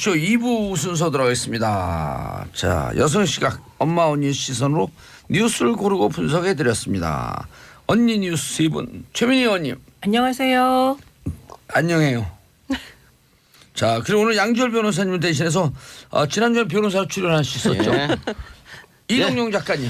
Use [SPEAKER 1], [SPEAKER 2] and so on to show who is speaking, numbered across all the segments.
[SPEAKER 1] 뉴스쇼 2부 순서 들어가겠습니다. 자, 여성 시각 엄마 언니 시선으로 뉴스를 고르고 분석해드렸습니다. 언니 뉴스 2분 최민희 의원님.
[SPEAKER 2] 안녕하세요.
[SPEAKER 1] 안녕해요. 자, 그리고 오늘 양지열 변호사님 대신해서 지난주에 변호사로 출연하셨었죠.
[SPEAKER 3] 예.
[SPEAKER 1] 이동용 작가님.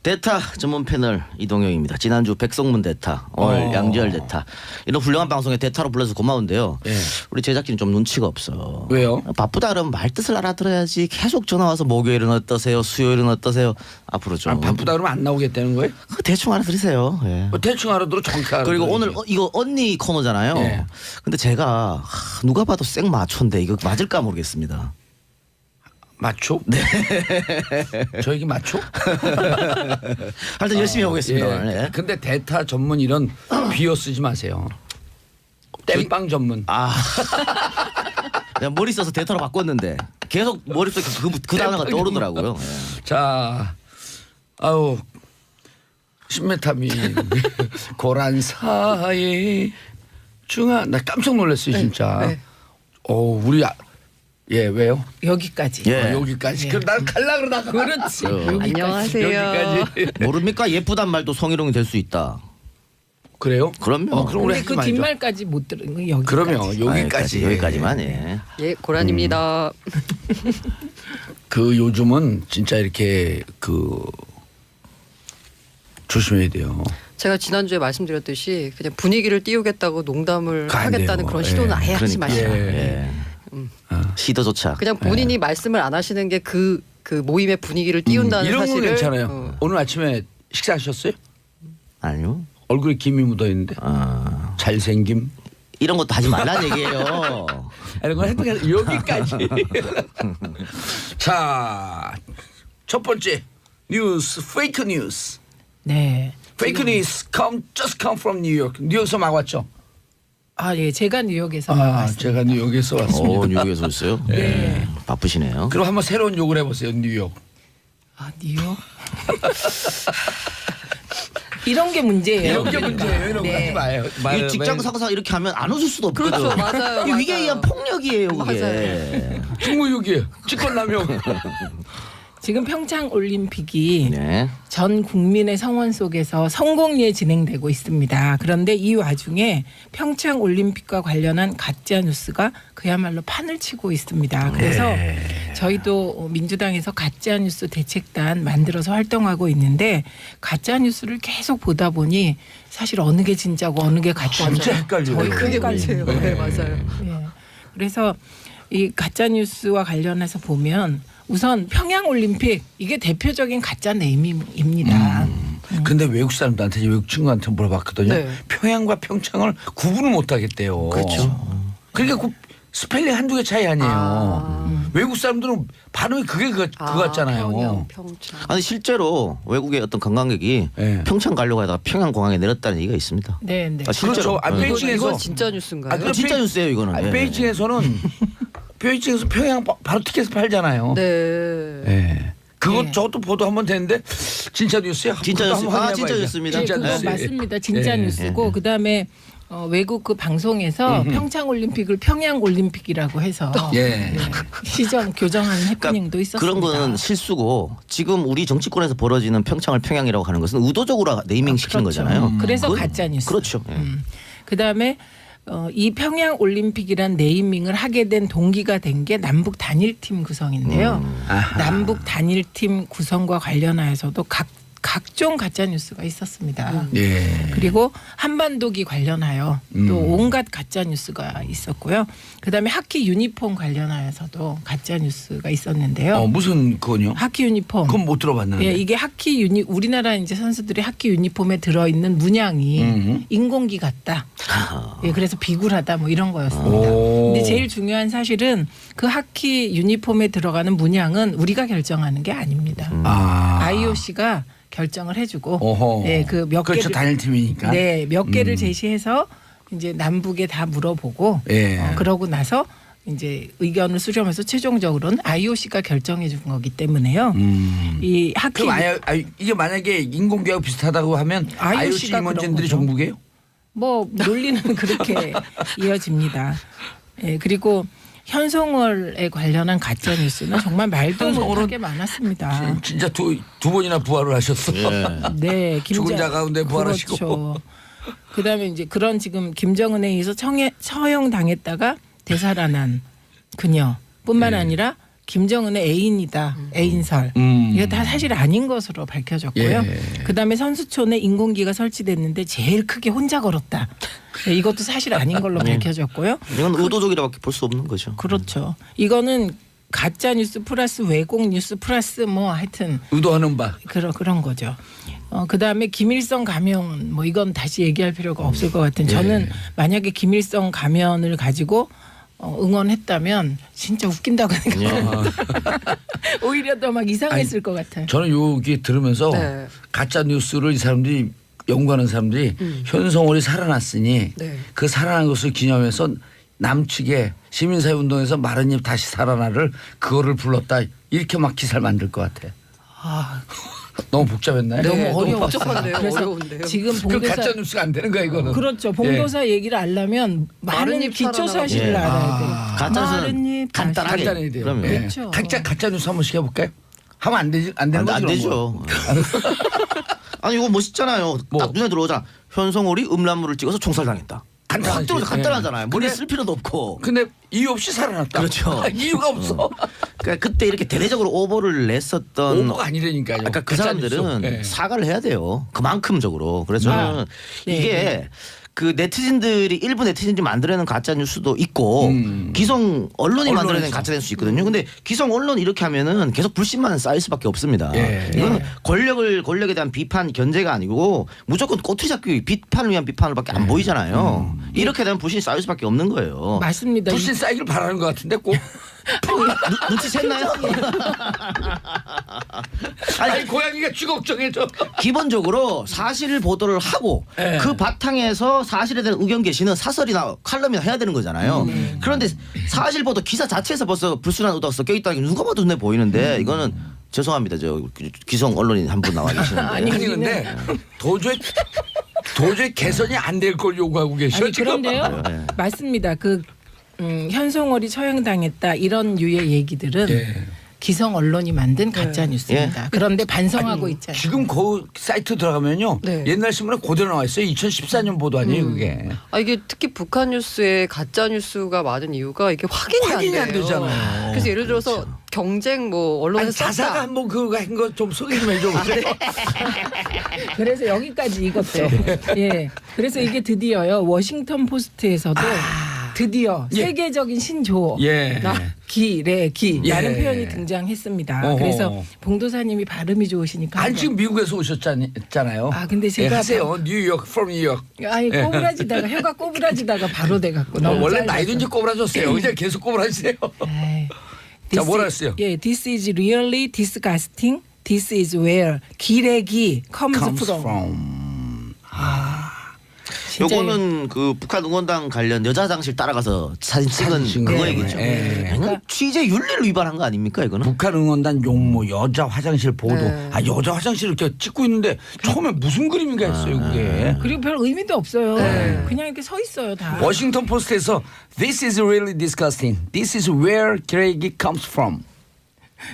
[SPEAKER 3] 대타 전문 패널 이동영입니다. 지난주 백성문 대타, 오늘 양지열 대타. 이런 훌륭한 방송에 대타로 불러서 고마운데요.
[SPEAKER 1] 예.
[SPEAKER 3] 우리 제작진은 좀 눈치가 없어.
[SPEAKER 1] 왜요?
[SPEAKER 3] 바쁘다 그러면 말뜻을 알아들어야지. 계속 전화 와서 목요일은 어떠세요? 수요일은 어떠세요? 앞으로 좀.
[SPEAKER 1] 바쁘다 그러면 안 나오겠다는 거예요?
[SPEAKER 3] 대충 알아들으세요. 예.
[SPEAKER 1] 대충 알아들어 정확히 알아들어.
[SPEAKER 3] 그리고 오늘 이거 언니 코너잖아요.
[SPEAKER 1] 예.
[SPEAKER 3] 근데 제가 누가 봐도 생 마초인데 이거 맞을까 모르겠습니다.
[SPEAKER 1] 마초? 네. 저에게 마초?
[SPEAKER 3] 하여튼 열심히 해보겠습니다.
[SPEAKER 1] 예.
[SPEAKER 3] 오늘. 예.
[SPEAKER 1] 근데 대타 전문 이런 비어 쓰지 마세요. 땜빵 전문.
[SPEAKER 3] 내가 머리 써서 대타로 바꿨는데 계속 머릿속에 그 단어가 떠오르더라고요. 예.
[SPEAKER 1] 자, 아우 신메타민 고란사의 중한 나 깜짝 놀랐어요 진짜.
[SPEAKER 2] 네.
[SPEAKER 1] 우리 예 왜요?
[SPEAKER 2] 여기까지.
[SPEAKER 3] 예.
[SPEAKER 1] 여기까지. 그럼 난 갈라 그러다가.
[SPEAKER 2] 그렇지.
[SPEAKER 4] 안녕하세요.
[SPEAKER 1] 여기까지.
[SPEAKER 3] 모릅니까? 예쁘단 말도 성희롱이 될 수 있다.
[SPEAKER 1] 그래요?
[SPEAKER 3] 그럼요.
[SPEAKER 1] 그럼 우리
[SPEAKER 2] 근데 그
[SPEAKER 1] 하지 말죠.
[SPEAKER 2] 뒷말까지 못 들은 거 여기까지.
[SPEAKER 1] 그러면 여기까지.
[SPEAKER 3] 여기까지만. 예.
[SPEAKER 4] 예, 고란입니다.
[SPEAKER 1] 그 요즘은 진짜 이렇게 조심해야 돼요.
[SPEAKER 4] 제가 지난주에 말씀드렸듯이 그냥 분위기를 띄우겠다고 농담을
[SPEAKER 1] 안
[SPEAKER 4] 하겠다는
[SPEAKER 1] 돼요.
[SPEAKER 4] 그런 시도는
[SPEAKER 1] 예.
[SPEAKER 4] 아예 하지
[SPEAKER 3] 그러니까.
[SPEAKER 4] 마시고
[SPEAKER 3] 예. 시도조차.
[SPEAKER 4] 그냥 본인이 말씀을 안 하시는 게 그 모임의 분위기를 띄운다는
[SPEAKER 1] 이런 건
[SPEAKER 4] 사실을
[SPEAKER 1] 괜찮아요. 오늘 아침에 식사하셨어요?
[SPEAKER 3] 아니요.
[SPEAKER 1] 얼굴에 김이 묻어 있는데. 잘생김.
[SPEAKER 3] 이런 것도 하지 말라는 얘기예요.
[SPEAKER 1] 이런 건 해도 여기까지. 자, 첫 번째 뉴스, 페이크 뉴스.
[SPEAKER 2] 네.
[SPEAKER 1] 페이크 뉴스 just come from New York. 뉴욕에서 막 왔죠?
[SPEAKER 2] 예, 제가 뉴욕에서 왔습니다.
[SPEAKER 1] 제가 뉴욕에서 왔습니다.
[SPEAKER 3] 뉴욕에서 오셨어요?
[SPEAKER 2] 네.
[SPEAKER 3] 바쁘시네요.
[SPEAKER 1] 그럼 한번 새로운 욕을 해보세요, 뉴욕.
[SPEAKER 2] 뉴욕. 이런 게 문제예요.
[SPEAKER 1] 이런 게 문제예요. 이런 거 하지 마요.
[SPEAKER 3] 이 직장 상사 이렇게 하면 안 웃을 수도 없거든.
[SPEAKER 4] 그렇죠. 맞아요.
[SPEAKER 3] 이게 위계에
[SPEAKER 4] 맞아요.
[SPEAKER 3] 의한 폭력이에요. 그게.
[SPEAKER 1] 직무유기, 직권남용.
[SPEAKER 2] 지금 평창 올림픽이
[SPEAKER 3] 네.
[SPEAKER 2] 전 국민의 성원 속에서 성공리에 진행되고 있습니다. 그런데 이 와중에 평창 올림픽과 관련한 가짜 뉴스가 그야말로 판을 치고 있습니다. 그래서 저희도 민주당에서 가짜 뉴스 대책단 만들어서 활동하고 있는데 가짜 뉴스를 계속 보다 보니 사실 어느 게 진짜고 어느 게 가짜인지
[SPEAKER 1] 진짜 헷갈려요.
[SPEAKER 2] 저희
[SPEAKER 4] 그게 문제예요. 네, 맞아요.
[SPEAKER 2] 예. 그래서 이 가짜 뉴스와 관련해서 보면 우선 평양 올림픽 이게 대표적인 가짜 네이밍입니다.
[SPEAKER 1] 근데 외국 사람들한테 외국 친구한테 물어봤거든요.
[SPEAKER 4] 네.
[SPEAKER 1] 평양과 평창을 구분을 못 하겠대요.
[SPEAKER 3] 그렇죠.
[SPEAKER 1] 그러니까 그 스펠링 한두 개 차이 아니에요. 외국 사람들은 발음이 그게 그거 같잖아요.
[SPEAKER 4] 평양, 평창.
[SPEAKER 3] 아니 실제로 외국의 어떤 관광객이
[SPEAKER 1] 네.
[SPEAKER 3] 평창 가려고 하다가 평양 공항에 내렸다는 얘기가 있습니다.
[SPEAKER 2] 네, 네.
[SPEAKER 1] 그렇죠.
[SPEAKER 3] 실제로.
[SPEAKER 1] 베이징에서
[SPEAKER 4] 이건 진짜 뉴스인가요?
[SPEAKER 1] 그
[SPEAKER 3] 진짜 뉴스예요 이거는. 예.
[SPEAKER 1] 베이징에서는 평양 바로 티켓을 팔잖아요.
[SPEAKER 4] 네.
[SPEAKER 1] 네. 그것
[SPEAKER 2] 네.
[SPEAKER 1] 저것도 보도 한번 됐는데 진짜 뉴스야?
[SPEAKER 3] 진짜
[SPEAKER 1] 그것도
[SPEAKER 3] 뉴스.
[SPEAKER 1] 한번 확인해봐야죠.
[SPEAKER 3] 진짜 뉴스입니다.
[SPEAKER 2] 네, 그거
[SPEAKER 1] 뉴스.
[SPEAKER 2] 맞습니다. 진짜
[SPEAKER 1] 예.
[SPEAKER 2] 뉴스고 그다음에 외국 그 방송에서 평창 올림픽을 평양 올림픽이라고 해서
[SPEAKER 1] 예.
[SPEAKER 2] 시정 교정하는 해프닝도 있었습니다.
[SPEAKER 3] 그런 거는 실수고 지금 우리 정치권에서 벌어지는 평창을 평양이라고 하는 것은 의도적으로 네이밍 시키는
[SPEAKER 2] 그렇죠.
[SPEAKER 3] 거잖아요.
[SPEAKER 2] 그래서
[SPEAKER 3] 그건-
[SPEAKER 2] 가짜 뉴스.
[SPEAKER 3] 그렇죠. 예.
[SPEAKER 2] 그다음에 이 평양 올림픽이란 네이밍을 하게 된 동기가 된 게 남북 단일팀 구성인데요. 남북 단일팀 구성과 관련하여서도 각종 가짜 뉴스가 있었습니다.
[SPEAKER 1] 예.
[SPEAKER 2] 그리고 한반도기 관련하여 또 온갖 가짜 뉴스가 있었고요. 그다음에 하키 유니폼 관련하여서도 가짜 뉴스가 있었는데요.
[SPEAKER 1] 무슨 그건요?
[SPEAKER 2] 하키 유니폼.
[SPEAKER 1] 그건 못 들어봤는데.
[SPEAKER 2] 예, 이게 우리나라 이제 선수들이 하키 유니폼에 들어 있는 문양이 인공기 같다. 예, 그래서 비굴하다 뭐 이런 거였습니다.
[SPEAKER 1] 오.
[SPEAKER 2] 근데 제일 중요한 사실은 그 하키 유니폼에 들어가는 문양은 우리가 결정하는 게 아닙니다. IOC가 결정을 해주고,
[SPEAKER 1] 어허.
[SPEAKER 2] 네, 그 몇
[SPEAKER 1] 그렇죠.
[SPEAKER 2] 개를
[SPEAKER 1] 단일팀이니까.
[SPEAKER 2] 네, 몇 개를 제시해서 이제 남북에 다 물어보고,
[SPEAKER 1] 예.
[SPEAKER 2] 그러고 나서 이제 의견을 수렴해서 최종적으로는 IOC가 결정해 준 거기 때문에요. 이 하키
[SPEAKER 1] 그럼 이게 만약에 인공기하고 비슷하다고 하면 IOC
[SPEAKER 2] IOC가
[SPEAKER 1] 임원진들이
[SPEAKER 2] 그런 거죠.
[SPEAKER 1] 정부게요?
[SPEAKER 2] 뭐 논리는 그렇게 이어집니다. 예, 그리고 현성월에 관련한 가짜 뉴스는 정말 말도
[SPEAKER 1] 현성월은
[SPEAKER 2] 못하게 많았습니다.
[SPEAKER 1] 진짜 두 번이나 부활을 하셨어.
[SPEAKER 2] 네,
[SPEAKER 1] 죽은 자 가운데 부활하시고.
[SPEAKER 2] 그렇죠. 그다음에 이제 그런 지금 김정은에 의해서 처형 당했다가 되살아난 그녀뿐만 아니라 김정은의 애인이다. 애인설. 이거 다 사실 아닌 것으로 밝혀졌고요.
[SPEAKER 1] 예.
[SPEAKER 2] 그다음에 선수촌에 인공기가 설치됐는데 제일 크게 혼자 걸었다. 네, 이것도 사실 아닌 걸로 밝혀졌고요.
[SPEAKER 3] 이건 의도적이라고밖에 볼 수 없는 거죠.
[SPEAKER 2] 그렇죠. 이거는 가짜 뉴스 플러스 왜곡 뉴스 플러스 뭐 하여튼
[SPEAKER 1] 의도하는 바.
[SPEAKER 2] 그런 거죠. 그다음에 김일성 가면 뭐 이건 다시 얘기할 필요가 없을 것 같은. 저는 만약에 김일성 가면을 가지고 응원했다면 진짜 웃긴다고 생각해요. 오히려 더 막 이상했을 것 같아요.
[SPEAKER 1] 저는 여기 들으면서
[SPEAKER 4] 네.
[SPEAKER 1] 가짜 뉴스를 이 사람들이 연구하는 사람들이 현성월이 살아났으니
[SPEAKER 4] 네.
[SPEAKER 1] 그 살아난 것을 기념해서 남측에 시민사회 운동에서 마른 입 다시 살아나를 그거를 불렀다 이렇게 막 기사를 만들 것 같아.
[SPEAKER 2] 아,
[SPEAKER 1] 너무 복잡했나요?
[SPEAKER 4] 네,
[SPEAKER 2] 너무
[SPEAKER 4] 너무
[SPEAKER 2] 어려웠어요.
[SPEAKER 4] 복잡한데요.
[SPEAKER 2] 그래서
[SPEAKER 4] 어려운데요.
[SPEAKER 2] 지금
[SPEAKER 1] 그
[SPEAKER 2] 봉도사
[SPEAKER 1] 가짜 뉴스가 안 되는 거야 이거는.
[SPEAKER 2] 그렇죠. 봉도사 얘기를 알려면 많은
[SPEAKER 4] 마른 입
[SPEAKER 2] 기초
[SPEAKER 4] 살아나가고.
[SPEAKER 2] 사실을
[SPEAKER 3] 예.
[SPEAKER 2] 알아야 돼요.
[SPEAKER 3] 가짜
[SPEAKER 2] 마른
[SPEAKER 3] 뉴스는
[SPEAKER 2] 입
[SPEAKER 3] 간단하게.
[SPEAKER 1] 간단해야 돼요.
[SPEAKER 3] 그럼요.
[SPEAKER 1] 예.
[SPEAKER 2] 그렇죠.
[SPEAKER 1] 각자 가짜 뉴스 한번 시켜볼까요? 하면 안 되지 안 되는
[SPEAKER 3] 안
[SPEAKER 1] 거죠.
[SPEAKER 3] 되죠. 아니 이거 멋있잖아요.
[SPEAKER 1] 뭐.
[SPEAKER 3] 딱 눈에 들어오잖아. 현성월이 음란물을 찍어서 총살당했다.
[SPEAKER 1] 간단하지.
[SPEAKER 3] 확 들어서 간단하잖아요. 머리
[SPEAKER 1] 근데-
[SPEAKER 3] 쓸 필요도 없고.
[SPEAKER 1] 근데 이유 없이 살아났다.
[SPEAKER 3] 그렇죠.
[SPEAKER 1] 이유가 없어.
[SPEAKER 3] 그러니까 그때 이렇게 대대적으로 오보를 냈었던
[SPEAKER 1] 오버가 아니라니까요.
[SPEAKER 3] 아까 그
[SPEAKER 1] 가짜
[SPEAKER 3] 사람들은
[SPEAKER 1] 뉴스. 예.
[SPEAKER 3] 사과를 해야 돼요. 그만큼적으로. 그래서 저는
[SPEAKER 2] 네,
[SPEAKER 3] 이게
[SPEAKER 2] 네.
[SPEAKER 3] 그 네티즌들이 일부 네티즌들이 만들어내는 가짜 뉴스도 있고 기성 언론이 만들어내는
[SPEAKER 1] 언론에서.
[SPEAKER 3] 가짜 뉴스 있거든요. 근데 기성 언론 이렇게 하면은 계속 불신만 쌓일 수밖에 없습니다.
[SPEAKER 1] 예.
[SPEAKER 3] 이거는 권력에 대한 비판 견제가 아니고 무조건 꼬투리 잡기 비판을 위한 비판으로밖에 안 보이잖아요. 이렇게 되면 불신이 쌓일 수밖에 없는 거예요.
[SPEAKER 2] 맞습니다.
[SPEAKER 1] 불신 쌓이길 바라는 것 같은데 꼭.
[SPEAKER 3] 눈치챘나요?
[SPEAKER 1] 아니 고양이가 쥐 걱정해줘.
[SPEAKER 3] 기본적으로 사실 보도를 하고
[SPEAKER 1] 예.
[SPEAKER 3] 그 바탕에서 사실에 대한 의견 게시는 사설이나 칼럼이나 해야 되는 거잖아요. 그런데 사실 보도 기사 자체에서 벌써 불순한 의도가 섞여 있다는 게 누가 봐도 눈에 보이는데 이거는 죄송합니다. 저 기성 언론인 한 분 나와 계시는데.
[SPEAKER 2] 아니,
[SPEAKER 1] 아니 근데 도저히 개선이 안 될 걸 요구하고 계셔.
[SPEAKER 2] 아니
[SPEAKER 1] 지금.
[SPEAKER 2] 그런데요.
[SPEAKER 3] 네.
[SPEAKER 2] 맞습니다. 그 현성월이 처형당했다 이런 류의 얘기들은
[SPEAKER 1] 예.
[SPEAKER 2] 기성 언론이 만든 가짜 뉴스입니다. 그런데 반성하고 있잖아요.
[SPEAKER 1] 지금 그 사이트 들어가면요.
[SPEAKER 4] 네.
[SPEAKER 1] 옛날 신문에 그대로 나와 있어요. 2014년 보도 아니에요 그게.
[SPEAKER 4] 이게 특히 북한 뉴스에 가짜 뉴스가 많은 이유가 이게 확인이
[SPEAKER 1] 안
[SPEAKER 4] 돼요.
[SPEAKER 1] 되잖아요.
[SPEAKER 4] 그래서 예를 들어서 경쟁 뭐
[SPEAKER 1] 아니
[SPEAKER 4] 언론에서
[SPEAKER 1] 자사가
[SPEAKER 4] 썼다.
[SPEAKER 1] 한번 그거 한 거 좀 소개 좀 해줘보세요.
[SPEAKER 2] 그래서 여기까지 이것도. 예. 그래서 이게 드디어요. 워싱턴 포스트에서도 드디어
[SPEAKER 1] 예.
[SPEAKER 2] 세계적인 신조어
[SPEAKER 1] 예.
[SPEAKER 2] 기라는
[SPEAKER 1] 예.
[SPEAKER 2] 표현이 등장했습니다.
[SPEAKER 1] 어허.
[SPEAKER 2] 그래서 봉도사님이 발음이 좋으시니까
[SPEAKER 1] 아니
[SPEAKER 2] 한번.
[SPEAKER 1] 지금 미국에서 오셨잖아요.
[SPEAKER 2] 아, 근데 제가
[SPEAKER 1] 예, 하세요. 뉴욕, from 뉴욕.
[SPEAKER 2] 아니 꼬부라지다가 혀가 꼬부라지다가 바로 돼갖고 너무
[SPEAKER 1] 원래
[SPEAKER 2] 짧아서.
[SPEAKER 1] 나이도 이제 꼬부라졌어요. 그냥 계속 꼬부라지세요.
[SPEAKER 2] 에이,
[SPEAKER 1] 자,
[SPEAKER 2] this
[SPEAKER 1] 뭐라
[SPEAKER 2] is-
[SPEAKER 1] 했어요?
[SPEAKER 2] 예, this is really disgusting. This is where 기레기 comes from. 진짜
[SPEAKER 3] 요거는 그 북한 응원당 관련 여자 화장실 따라가서 사진 찍은 그거
[SPEAKER 1] 네,
[SPEAKER 3] 얘기죠.
[SPEAKER 1] 네.
[SPEAKER 3] 이건 취재 윤리를 위반한 거 아닙니까 이거는?
[SPEAKER 1] 북한 응원단 용모 여자 화장실 보도.
[SPEAKER 4] 네.
[SPEAKER 1] 여자 화장실을 이렇게 찍고 있는데 처음에 무슨 그림인가 했어요 그게.
[SPEAKER 2] 그리고 별 의미도 없어요.
[SPEAKER 1] 네.
[SPEAKER 2] 그냥 이렇게 서 있어요 다.
[SPEAKER 1] 워싱턴 포스트에서 This is really disgusting. This is where 기레기 comes from.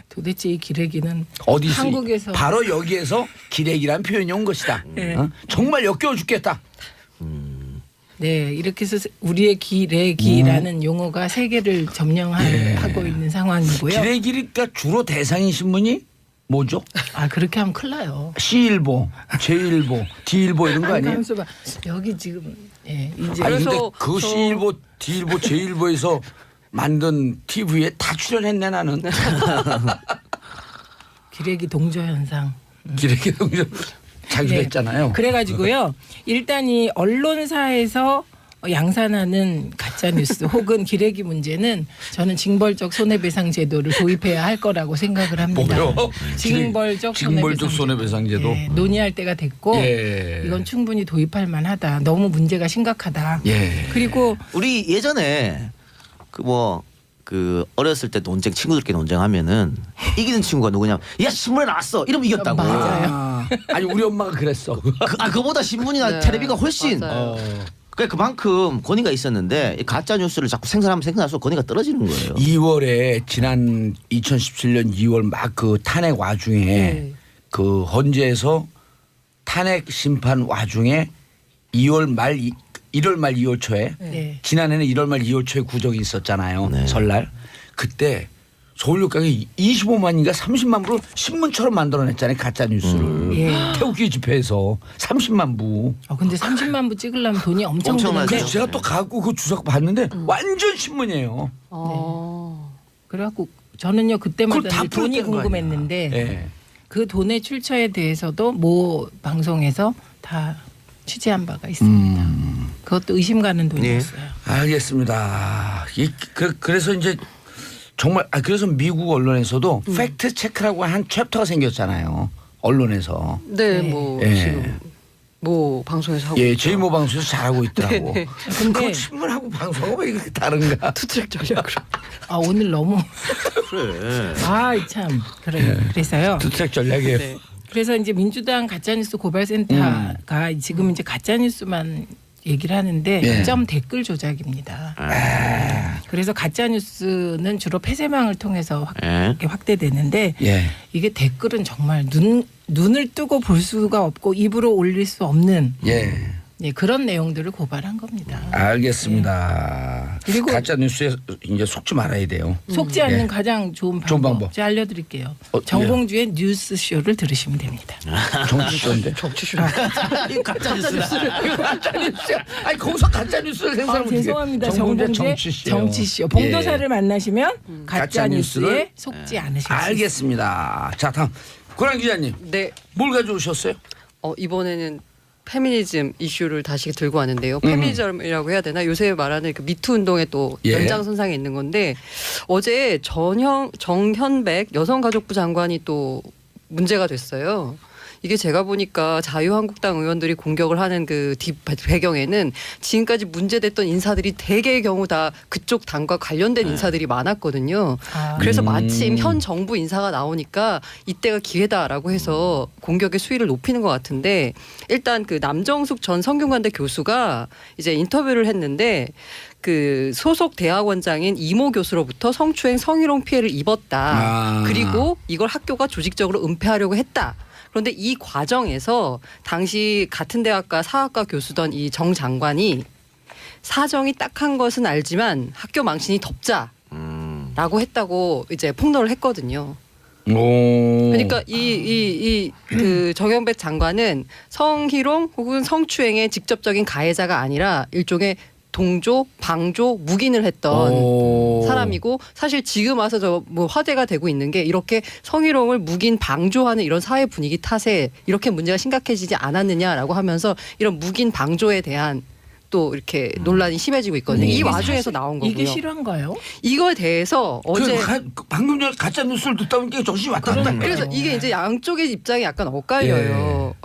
[SPEAKER 2] 도대체 이 기레기는
[SPEAKER 1] 어디서?
[SPEAKER 2] 한국에서
[SPEAKER 1] 바로 여기에서 기레기란 표현이 온 것이다.
[SPEAKER 2] 네.
[SPEAKER 1] 어? 정말 역겨워 죽겠다.
[SPEAKER 2] 네 이렇게 해서 우리의 기레기라는 용어가 세계를 점령하고 있는 상황이고요.
[SPEAKER 1] 기레기가 주로 대상인 신문이 뭐죠?
[SPEAKER 2] 아 그렇게 하면 큰일 나요.
[SPEAKER 1] C일보, J일보, D일보 이런 거
[SPEAKER 2] 아니,
[SPEAKER 1] 아니에요?
[SPEAKER 2] 가만있어 봐. 여기 지금 예, 이제
[SPEAKER 1] 아니 근데
[SPEAKER 4] 그래서
[SPEAKER 1] 그
[SPEAKER 4] 저-
[SPEAKER 1] C일보, D일보, J일보에서 만든 TV에 다 출연했네 나는.
[SPEAKER 2] 기레기 동조 현상.
[SPEAKER 1] 기레기 동전 자기도 했잖아요.
[SPEAKER 2] 네. 그래가지고요. 일단 이 언론사에서 양산하는 가짜 뉴스 혹은 기레기 문제는 저는 징벌적 손해배상 제도를 도입해야 할 거라고 생각을 합니다.
[SPEAKER 1] 뭐요?
[SPEAKER 2] 징벌적
[SPEAKER 1] 손해배상제도.
[SPEAKER 2] 네, 논의할 때가 됐고
[SPEAKER 1] 예.
[SPEAKER 2] 이건 충분히 도입할 만하다. 너무 문제가 심각하다.
[SPEAKER 1] 예.
[SPEAKER 2] 그리고
[SPEAKER 3] 우리 예전에 그 어렸을 때 논쟁 친구들끼리 논쟁하면은 이기는 친구가 누구냐? 야 신문에 나왔어. 이러면 이겼다고.
[SPEAKER 2] 맞아요.
[SPEAKER 1] 아니 우리 엄마가 그랬어.
[SPEAKER 3] 그보다 신문이나
[SPEAKER 4] 네,
[SPEAKER 3] 텔레비가 훨씬
[SPEAKER 4] 맞아요.
[SPEAKER 3] 그러니까 그만큼 권위가 있었는데 이 가짜 뉴스를 자꾸 생산하면 생산할수록 권위가 떨어지는 거예요.
[SPEAKER 1] 2월에 지난 2017년 2월 막 그 탄핵 와중에 그 헌재에서 탄핵 심판 와중에 1월 말 2월 초에
[SPEAKER 2] 네.
[SPEAKER 1] 지난해는 1월 말 2월 초에 구정이 있었잖아요.
[SPEAKER 3] 네.
[SPEAKER 1] 설날. 그때 서울역강에 25만인가 30만 부를 신문처럼 만들어냈잖아요. 가짜 뉴스를.
[SPEAKER 2] 예.
[SPEAKER 1] 태극기 집회에서 30만 부.
[SPEAKER 2] 근데 30만 부 찍으려면 돈이 엄청
[SPEAKER 3] 엄청나죠.
[SPEAKER 2] 드는데
[SPEAKER 1] 그래서 제가 또 갖고 그 주석 봤는데 완전 신문이에요.
[SPEAKER 2] 그래갖고 저는요 그때마다
[SPEAKER 1] 그걸 다
[SPEAKER 2] 늘 돈이
[SPEAKER 1] 풀었다는 거
[SPEAKER 2] 궁금했는데
[SPEAKER 1] 예.
[SPEAKER 2] 그 돈의 출처에 대해서도 모 방송에서 다 취재한 바가 있습니다. 그것도 의심 가는 돈이었어요.
[SPEAKER 1] 알겠습니다. 그래서 이제 정말 그래서 미국 언론에서도 팩트 체크라고 한 챕터가 생겼잖아요. 언론에서.
[SPEAKER 4] 네,
[SPEAKER 2] 네.
[SPEAKER 4] 뭐
[SPEAKER 1] 예.
[SPEAKER 4] 지금 뭐 방송에서 하고
[SPEAKER 1] 예,
[SPEAKER 4] 있죠.
[SPEAKER 1] 제이모 방송에서 잘하고 있더라고.
[SPEAKER 4] 네.
[SPEAKER 2] 근데
[SPEAKER 1] 그 신문하고 방송하고 왜 이렇게 다른가?
[SPEAKER 4] 투트랙 전략으로.
[SPEAKER 2] 오늘 너무
[SPEAKER 3] 그래.
[SPEAKER 2] 참 그래요. 그래서요.
[SPEAKER 1] 투트랙 전략이에요.
[SPEAKER 4] 네.
[SPEAKER 2] 그래서 이제 민주당 가짜뉴스 고발센터가 지금 이제 가짜뉴스만 얘기를 하는데
[SPEAKER 1] 예.
[SPEAKER 2] 점 댓글 조작입니다. 그래서 가짜뉴스는 주로 폐쇄망을 통해서 이렇게 확대되는데
[SPEAKER 1] 예.
[SPEAKER 2] 이게 댓글은 정말 눈을 뜨고 볼 수가 없고 입으로 올릴 수 없는
[SPEAKER 1] 예.
[SPEAKER 2] 그런 내용들을 고발한 겁니다.
[SPEAKER 1] 알겠습니다.
[SPEAKER 2] 그리고
[SPEAKER 1] 가짜 뉴스에 이제 속지 말아야 돼요.
[SPEAKER 2] 속지 않는
[SPEAKER 1] 예.
[SPEAKER 2] 가장 좋은
[SPEAKER 1] 좋은
[SPEAKER 2] 방법,
[SPEAKER 1] 방법.
[SPEAKER 2] 제가 알려드릴게요.
[SPEAKER 1] 예.
[SPEAKER 2] 정봉주의 뉴스쇼를 들으시면 됩니다.
[SPEAKER 1] 정치쇼인데.
[SPEAKER 3] 이 가짜 뉴스다.
[SPEAKER 1] 가짜 뉴스야. 아니 거기서 가짜 뉴스를 생산하면 어떡해.
[SPEAKER 2] 죄송합니다.
[SPEAKER 1] 정봉주의
[SPEAKER 2] 정봉주의
[SPEAKER 1] 정치쇼.
[SPEAKER 2] 정치쇼. 봉도사를
[SPEAKER 1] 예.
[SPEAKER 2] 만나시면
[SPEAKER 1] 가짜
[SPEAKER 2] 가짜
[SPEAKER 1] 뉴스를
[SPEAKER 2] 뉴스에 속지 않으실 수 있습니다.
[SPEAKER 1] 알겠습니다. 자 다음 고란 기자님
[SPEAKER 4] 네.
[SPEAKER 1] 뭘 가져오셨어요?
[SPEAKER 4] 이번에는 페미니즘 이슈를 다시 들고 왔는데요. 페미니즘이라고 해야 되나? 요새 말하는 그 미투 운동의 또
[SPEAKER 1] 예.
[SPEAKER 4] 연장선상에 있는 건데 어제 정현백 여성가족부 장관이 또 문제가 됐어요. 이게 제가 보니까 자유한국당 의원들이 공격을 하는 그 배경에는 지금까지 문제됐던 인사들이 대개의 경우 다 그쪽 당과 관련된 인사들이 많았거든요. 그래서 마침 현 정부 인사가 나오니까 이때가 기회다라고 해서 공격의 수위를 높이는 것 같은데 일단 그 남정숙 전 성균관대 교수가 이제 인터뷰를 했는데 그 소속 대학원장인 이모 교수로부터 성추행 성희롱 피해를 입었다. 그리고 이걸 학교가 조직적으로 은폐하려고 했다. 그런데 이 과정에서 당시 같은 대학과 사학과 교수던 이 정 장관이 사정이 딱한 것은 알지만 학교 망신이 덮자라고 했다고 이제 폭로를 했거든요. 그러니까 그 정영백 장관은 성희롱 혹은 성추행의 직접적인 가해자가 아니라 일종의 동조, 방조, 묵인을 했던 사람이고 사실 지금 와서 저 뭐 화제가 되고 있는 게 이렇게 성희롱을 묵인, 방조하는 이런 사회 분위기 탓에 이렇게 문제가 심각해지지 않았느냐라고 하면서 이런 묵인, 방조에 대한 또 이렇게 논란이 심해지고 있거든요. 이 와중에서 나온 거고요.
[SPEAKER 2] 이게 실화인가요?
[SPEAKER 4] 이거에 대해서 어제
[SPEAKER 1] 방금 전에 가짜 뉴스를 듣다 보니까 정신이 왔다 갔다.
[SPEAKER 4] 그래서 이게 이제 양쪽의 입장이 약간 엇갈려요.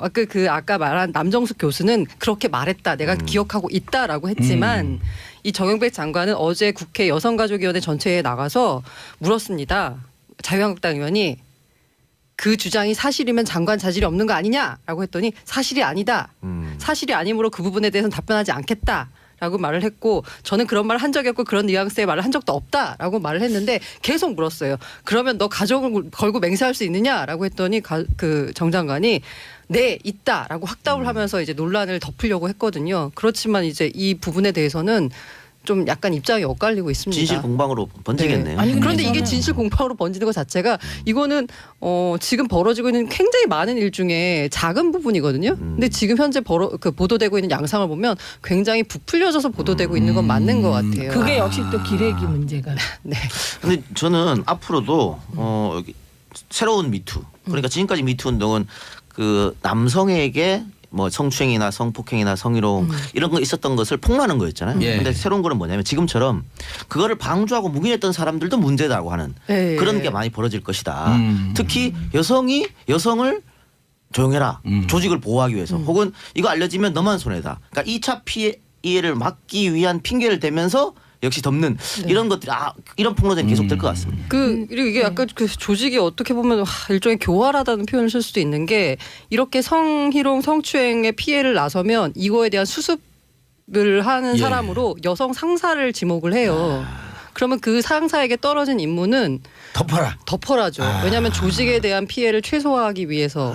[SPEAKER 4] 아까 말한 남정숙 교수는 그렇게 말했다. 내가 기억하고 있다라고 했지만 이 정영백 장관은 어제 국회 여성가족위원회 전체에 나가서 물었습니다. 자유한국당 의원이 그 주장이 사실이면 장관 자질이 없는 거 아니냐라고 했더니 사실이 아니다. 사실이 아니므로 그 부분에 대해서는 답변하지 않겠다. 라고 말을 했고 저는 그런 말을 한 적이 없고 그런 뉘앙스의 말을 한 적도 없다라고 말을 했는데 계속 물었어요. 그러면 너 가족을 걸고 맹세할 수 있느냐라고 했더니 그 정 장관이 네 있다라고 확답을 하면서 이제 논란을 덮으려고 했거든요. 그렇지만 이제 이 부분에 대해서는 좀 약간 입장이 엇갈리고 있습니다.
[SPEAKER 3] 진실 공방으로 번지겠네요.
[SPEAKER 4] 네. 아니, 그런데 이게 진실 공방으로 번지는 것 자체가 이거는 지금 벌어지고 있는 굉장히 많은 일 중에 작은 부분이거든요. 근데 지금 현재 보도되고 있는 양상을 보면 굉장히 부풀려져서 보도되고 있는 건 맞는 것 같아요.
[SPEAKER 2] 그게 역시 또 기레기 문제가.
[SPEAKER 4] 네.
[SPEAKER 3] 근데 저는 앞으로도 여기 새로운 미투 그러니까 지금까지 미투 운동은 그 남성에게 뭐 성추행이나 성폭행이나 성희롱 이런 거 있었던 것을 폭로하는 거였잖아요.
[SPEAKER 1] 예.
[SPEAKER 3] 근데 새로운 거는 뭐냐면 지금처럼 그거를 방조하고 묵인했던 사람들도 문제다고 하는
[SPEAKER 4] 예.
[SPEAKER 3] 그런 게 많이 벌어질 것이다. 특히 여성이 여성을 조용해라. 조직을 보호하기 위해서 혹은 이거 알려지면 너만 손해다. 그러니까 2차 피해를 막기 위한 핑계를 대면서 역시 덮는 이런 것들이 이런 폭로들이 계속될 것 같습니다.
[SPEAKER 4] 그리고 이게 약간 그 조직이 어떻게 보면 일종의 교활하다는 표현을 쓸 수도 있는 게 이렇게 성희롱, 성추행의 피해를 나서면 이거에 대한 수습 을 하는
[SPEAKER 1] 예.
[SPEAKER 4] 사람으로 여성 상사를 지목을 해요. 그러면 그 상사에게 떨어진 임무는 덮어라죠. 왜냐하면 조직에 대한 피해를 최소화하기 위해서.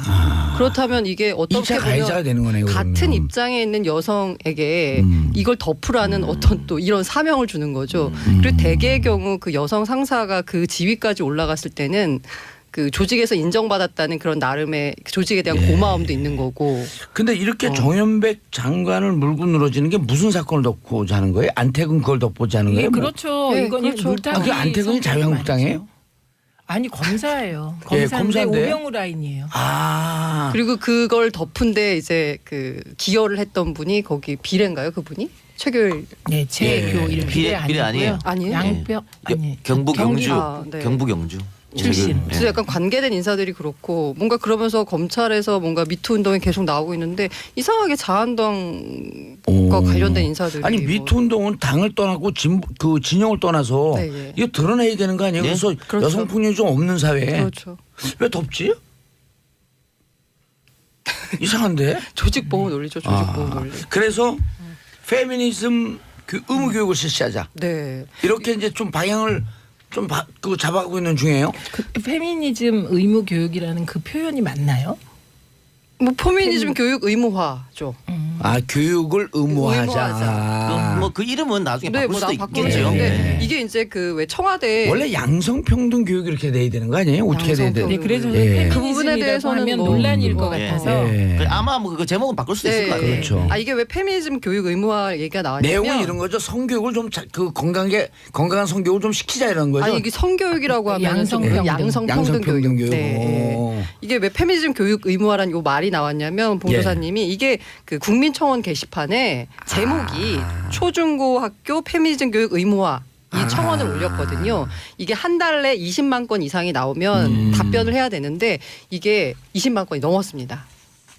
[SPEAKER 4] 그렇다면 이게 어떻게
[SPEAKER 1] 2차 가해자가
[SPEAKER 4] 보면
[SPEAKER 1] 되는 거네요.
[SPEAKER 4] 같은
[SPEAKER 1] 그러면.
[SPEAKER 4] 입장에 있는 여성에게 이걸 덮으라는 어떤 또 이런 사명을 주는 거죠. 그리고 대개의 경우 그 여성 상사가 그 지위까지 올라갔을 때는 그 조직에서 인정받았다는 그런 나름의 조직에 대한 고마움도 있는 거고.
[SPEAKER 1] 근데 이렇게 정현백 장관을 물고 늘어지는 게 무슨 사건을 덮고자 하는 거예요? 안태근 그걸 덮고자 하는 거예요?
[SPEAKER 2] 예,
[SPEAKER 1] 뭐?
[SPEAKER 2] 그렇죠.
[SPEAKER 4] 네,
[SPEAKER 2] 이건
[SPEAKER 4] 그렇죠.
[SPEAKER 2] 물타기.
[SPEAKER 1] 그 안태근이 자유한국당이에요?
[SPEAKER 2] 아니 검사예요.
[SPEAKER 1] 예,
[SPEAKER 2] 검사인데
[SPEAKER 1] 검사인데?
[SPEAKER 2] 오병우 라인이에요.
[SPEAKER 1] 아.
[SPEAKER 4] 그리고 그걸 덮은데 이제 그 기여를 했던 분이 거기 비례인가요, 그분이? 최교일.
[SPEAKER 2] 네, 최교
[SPEAKER 1] 예.
[SPEAKER 2] 이름
[SPEAKER 3] 비례 아니에요?
[SPEAKER 4] 아니에요?
[SPEAKER 2] 양뼈 아니
[SPEAKER 3] 경북
[SPEAKER 2] 경기
[SPEAKER 3] 영주
[SPEAKER 4] 아, 네.
[SPEAKER 3] 경북 영주
[SPEAKER 2] 출신.
[SPEAKER 4] 그래서 약간 관계된 인사들이 그렇고 뭔가 그러면서 검찰에서 뭔가 미투 운동이 계속 나오고 있는데 이상하게 자한당과 관련된 인사들이
[SPEAKER 1] 아니 미투 운동은 당을 떠나고 그 진영을 떠나서
[SPEAKER 4] 네, 네.
[SPEAKER 1] 이거 드러내야 되는 거 아니에요?
[SPEAKER 3] 네?
[SPEAKER 1] 그래서
[SPEAKER 4] 그렇죠.
[SPEAKER 1] 여성 폭력이 좀 없는 사회에
[SPEAKER 4] 그렇죠.
[SPEAKER 1] 왜 덮지? 이상한데?
[SPEAKER 4] 조직 보호 논리죠. 조직 보호 논리.
[SPEAKER 1] 그래서 페미니즘 그 의무 교육을 실시하자.
[SPEAKER 4] 네.
[SPEAKER 1] 이렇게 이제 좀 방향을 좀 그 잡아가고 있는 중이에요.
[SPEAKER 2] 그 페미니즘 의무 교육이라는 그 표현이 맞나요?
[SPEAKER 4] 뭐 포미니즘 교육 의무화죠.
[SPEAKER 1] 아 교육을 의무하자.
[SPEAKER 4] 의무화하자.
[SPEAKER 3] 뭐 그 이름은 나중에
[SPEAKER 4] 네,
[SPEAKER 3] 바꿀
[SPEAKER 4] 뭐
[SPEAKER 3] 수도
[SPEAKER 4] 나 바꾸는
[SPEAKER 3] 있겠죠.
[SPEAKER 4] 건데
[SPEAKER 1] 네.
[SPEAKER 4] 이게 이제 그 왜 청와대
[SPEAKER 1] 원래 양성평등 교육 이렇게 돼야 되는 거 아니에요? 어떻게 돼야 돼?
[SPEAKER 2] 네, 그래서
[SPEAKER 1] 예.
[SPEAKER 4] 그 부분에
[SPEAKER 2] 페미니즘이라고
[SPEAKER 4] 대해서는
[SPEAKER 2] 하면
[SPEAKER 4] 뭐
[SPEAKER 2] 논란일 것
[SPEAKER 3] 예.
[SPEAKER 2] 같아서
[SPEAKER 1] 예.
[SPEAKER 3] 아마 뭐 그 제목은 바꿀 수도 있을 것 같아요.
[SPEAKER 1] 그렇죠.
[SPEAKER 4] 아 이게 왜 페미니즘 교육 의무화 얘기가 나왔냐면
[SPEAKER 1] 내용은 이런 거죠. 성교육을 좀 그 건강한 성교육을 좀 시키자 이런 거죠.
[SPEAKER 4] 아니 이게 성교육이라고 하면
[SPEAKER 2] 양성평등.
[SPEAKER 4] 양성평등
[SPEAKER 1] 양성평등 교육.
[SPEAKER 4] 네.
[SPEAKER 1] 오.
[SPEAKER 4] 이게 왜 페미니즘 교육 의무화라는 요 말이 나왔냐면 봉도사님이 이게 그 국민청원 게시판에 제목이 초중고 학교 페미니즘 교육 의무화 이 청원을 올렸거든요. 이게 한 달에 20만 건 이상이 나오면 답변을 해야 되는데 이게 20만 건이 넘었습니다.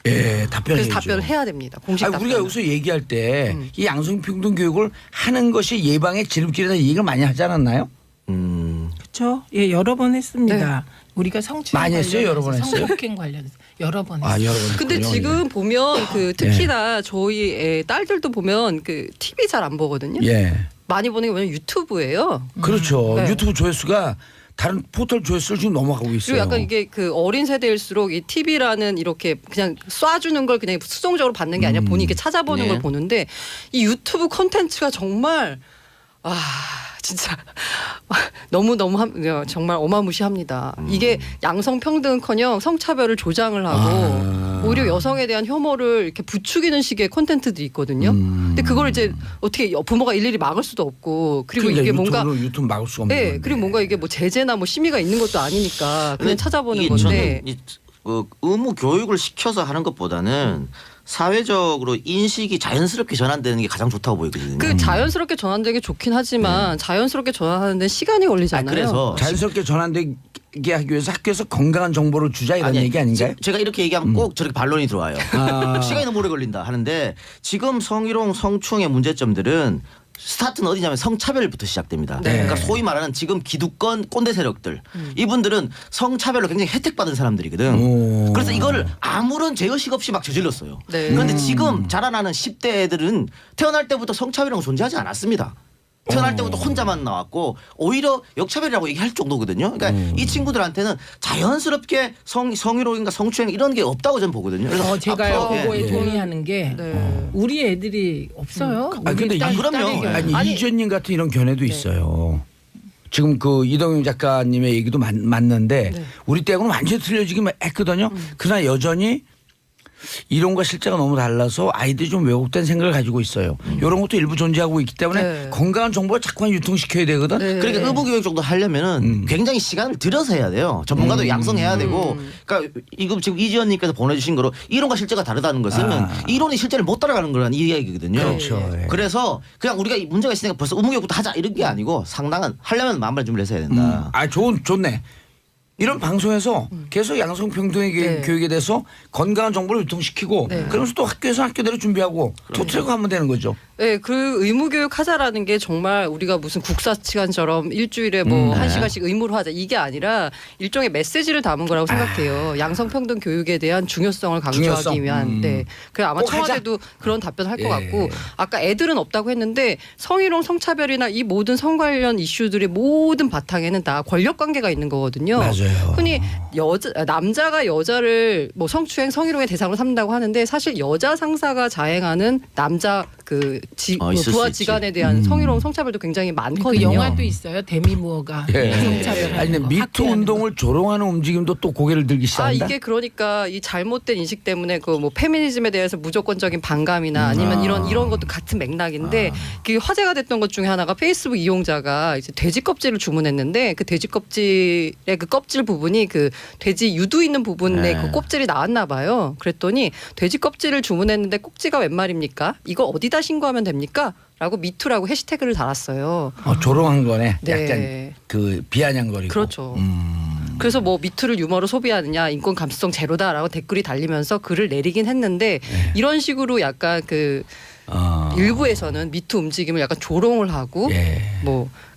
[SPEAKER 1] 예, 답변을
[SPEAKER 4] 그래서 답변을 해야 됩니다. 공식
[SPEAKER 1] 우리가
[SPEAKER 4] 답변을.
[SPEAKER 1] 여기서 얘기할 때 이 양성평등 교육을 하는 것이 예방의 지름길이다 얘기를 많이 하지 않았나요?
[SPEAKER 2] 그렇죠. 예, 여러 번 했습니다. 우리가 성추행
[SPEAKER 1] 많이 했어요? 여러 번 했어요?
[SPEAKER 2] 성폭행 관련해서 여러 번 했어요.
[SPEAKER 1] 아, 여러 번.
[SPEAKER 4] 근데
[SPEAKER 1] 했군요.
[SPEAKER 4] 지금 보면 그 특히나 저희 애 딸들도 보면 그 TV 잘 안 보거든요.
[SPEAKER 1] 예.
[SPEAKER 4] 많이 보는 게 뭐냐면 유튜브예요.
[SPEAKER 1] 그렇죠.
[SPEAKER 4] 네.
[SPEAKER 1] 유튜브 조회수가 다른 포털 조회수를 지금 넘어가고 있어요.
[SPEAKER 4] 그리고 약간 이게 그 어린 세대일수록 이 TV라는 이렇게 그냥 쏴주는 걸 그냥 수동적으로 받는 게 아니라 본인이 이렇게 찾아보는
[SPEAKER 3] 네.
[SPEAKER 4] 걸 보는데 이 유튜브 콘텐츠가 정말 진짜 너무 정말 어마무시합니다. 이게 양성평등은커녕 성차별을 조장을 하고 오히려 여성에 대한 혐오를 이렇게 부추기는 식의 콘텐츠들이 있거든요. 근데 그걸 이제 어떻게 부모가 일일이 막을 수도 없고 그리고
[SPEAKER 1] 그러니까
[SPEAKER 4] 이게 뭔가
[SPEAKER 1] 유튜브 막을 수가 없는
[SPEAKER 4] 네,
[SPEAKER 1] 건데.
[SPEAKER 4] 그리고 뭔가 이게 뭐 제재나 뭐 심의가 있는 것도 아니니까 그냥
[SPEAKER 3] 근데
[SPEAKER 4] 찾아보는
[SPEAKER 3] 이게
[SPEAKER 4] 건데.
[SPEAKER 3] 저는 의무 교육을 시켜서 하는 것보다는 사회적으로 인식이 자연스럽게 전환되는 게 가장 좋다고 보이거든요.
[SPEAKER 4] 그 자연스럽게 전환되기 좋긴 하지만 자연스럽게 전환하는 데 시간이 걸리잖아요.
[SPEAKER 3] 그래서
[SPEAKER 1] 자연스럽게 전환되게 하기 위해서 학교에서 건강한 정보를 주자 이런 얘기 아닌가요?
[SPEAKER 3] 제가 이렇게 얘기하면 꼭 저렇게 반론이 들어와요.
[SPEAKER 1] 아.
[SPEAKER 3] 시간이 너무 오래 걸린다 하는데 지금 성희롱 성추행의 문제점들은 스타트는 어디냐면 성차별부터 시작됩니다.
[SPEAKER 1] 네.
[SPEAKER 3] 그러니까 소위 말하는 지금 기득권 꼰대 세력들 이분들은 성차별로 굉장히 혜택받은 사람들이거든.
[SPEAKER 1] 오.
[SPEAKER 3] 그래서 이거를 아무런 제어식 없이 막 저질렀어요.
[SPEAKER 4] 네.
[SPEAKER 3] 그런데 지금 자라나는 10대 애들은 태어날 때부터 성차별은 존재하지 않았습니다. 태어날 때부터 혼자만 나왔고 오히려 역차별이라고 얘기할 정도거든요. 그러니까 이 친구들한테는 자연스럽게 성희롱인가 성추행 이런 게 없다고 저는 보거든요. 그래서
[SPEAKER 2] 제가
[SPEAKER 3] 앞으로
[SPEAKER 2] 그거에
[SPEAKER 3] 예.
[SPEAKER 2] 동의하는 게
[SPEAKER 4] 네.
[SPEAKER 2] 우리 애들이 없어요.
[SPEAKER 1] 아 근데
[SPEAKER 3] 그럼요.
[SPEAKER 1] 아니 이주연님 같은 이런 견해도 있어요. 지금 그 이동영 작가님의 얘기도 맞는데 우리 때하고는 완전히 틀려지긴 했거든요. 그러나 여전히 이론과 실제가 너무 달라서 아이들이 좀 왜곡된 생각을 가지고 있어요. 이런 것도 일부 존재하고 있기 때문에
[SPEAKER 4] 네.
[SPEAKER 1] 건강한 정보를 자꾸만 유통시켜야 되거든.
[SPEAKER 4] 네.
[SPEAKER 3] 그러니까 의무교육 정도 하려면은 굉장히 시간을 들여서 해야 돼요. 전문가도 양성해야 되고. 그러니까 이거 지금 이지연님께서 보내주신 거로 이론과 실제가 다르다는 것은 이론이 실제를 못 따라가는 거라는 이야기거든요.
[SPEAKER 1] 그렇죠. 예.
[SPEAKER 3] 그래서 그냥 우리가 이 문제가 있으니까 벌써 의무교육부터 하자 이런 게 아니고 상당한 하려면 만발 준비를 해서 해야 된다.
[SPEAKER 1] 좋네. 이런 방송에서 계속 양성평등의
[SPEAKER 4] 네.
[SPEAKER 1] 교육에 대해서 건강한 정보를 유통시키고
[SPEAKER 4] 네.
[SPEAKER 1] 그러면서 또 학교에서 학교대로 준비하고 도트리고 하면 되는 거죠.
[SPEAKER 4] 네, 그 의무교육 하자라는 게 정말 우리가 무슨 국사시간처럼 일주일에 뭐 한 시간씩 의무로 하자 이게 아니라 일종의 메시지를 담은 거라고 생각해요. 양성평등 교육에 대한 중요성을 강조하기
[SPEAKER 1] 중요성.
[SPEAKER 4] 위한. 네, 그 아마
[SPEAKER 1] 꼭 하자.
[SPEAKER 4] 청와대도 그런 답변을 할 것
[SPEAKER 1] 예.
[SPEAKER 4] 같고 아까 애들은 없다고 했는데 성희롱, 성차별이나 이 모든 성 관련 이슈들의 모든 바탕에는 다 권력 관계가 있는 거거든요.
[SPEAKER 1] 맞아요.
[SPEAKER 4] 흔히 남자가 여자를 뭐 성추행, 성희롱의 대상으로 삼는다고 하는데 사실 여자 상사가 자행하는 남자 그
[SPEAKER 3] 있을
[SPEAKER 4] 부하
[SPEAKER 3] 수 있지.
[SPEAKER 4] 지간에 대한 성희롱, 성차별도 굉장히
[SPEAKER 2] 그
[SPEAKER 4] 많거든요.
[SPEAKER 2] 영화도 있어요. 데미무어가 성차별.
[SPEAKER 1] 아니 근데 미투 운동을 조롱하는 움직임도 또 고개를 들기 시작한다.
[SPEAKER 4] 이게 그러니까 이 잘못된 인식 때문에 그 뭐 페미니즘에 대해서 무조건적인 반감이나 아니면 이런 것도 같은 맥락인데 그 화제가 됐던 것 중에 하나가 페이스북 이용자가 이제 돼지 껍질을 주문했는데 그 돼지 껍질의 그 껍질 부분이 그 돼지 유두 있는 부분에 그 껍질이 나왔나 봐요. 그랬더니 돼지 껍질을 주문했는데 꼭지가 웬 말입니까? 이거 어디다 신고하면 됩니까? 라고 미투라고 해시태그를 달았어요.
[SPEAKER 1] 조롱한 거네.
[SPEAKER 4] 네.
[SPEAKER 1] 약간 그 비아냥거리고.
[SPEAKER 4] 그렇죠. 그래서 뭐 미투를 유머로 소비하느냐 인권 감수성 제로다라고 댓글이 달리면서 글을 내리긴 했는데 이런 식으로 약간 그 일부에서는 미투 움직임을 약간 조롱을 하고
[SPEAKER 1] 예.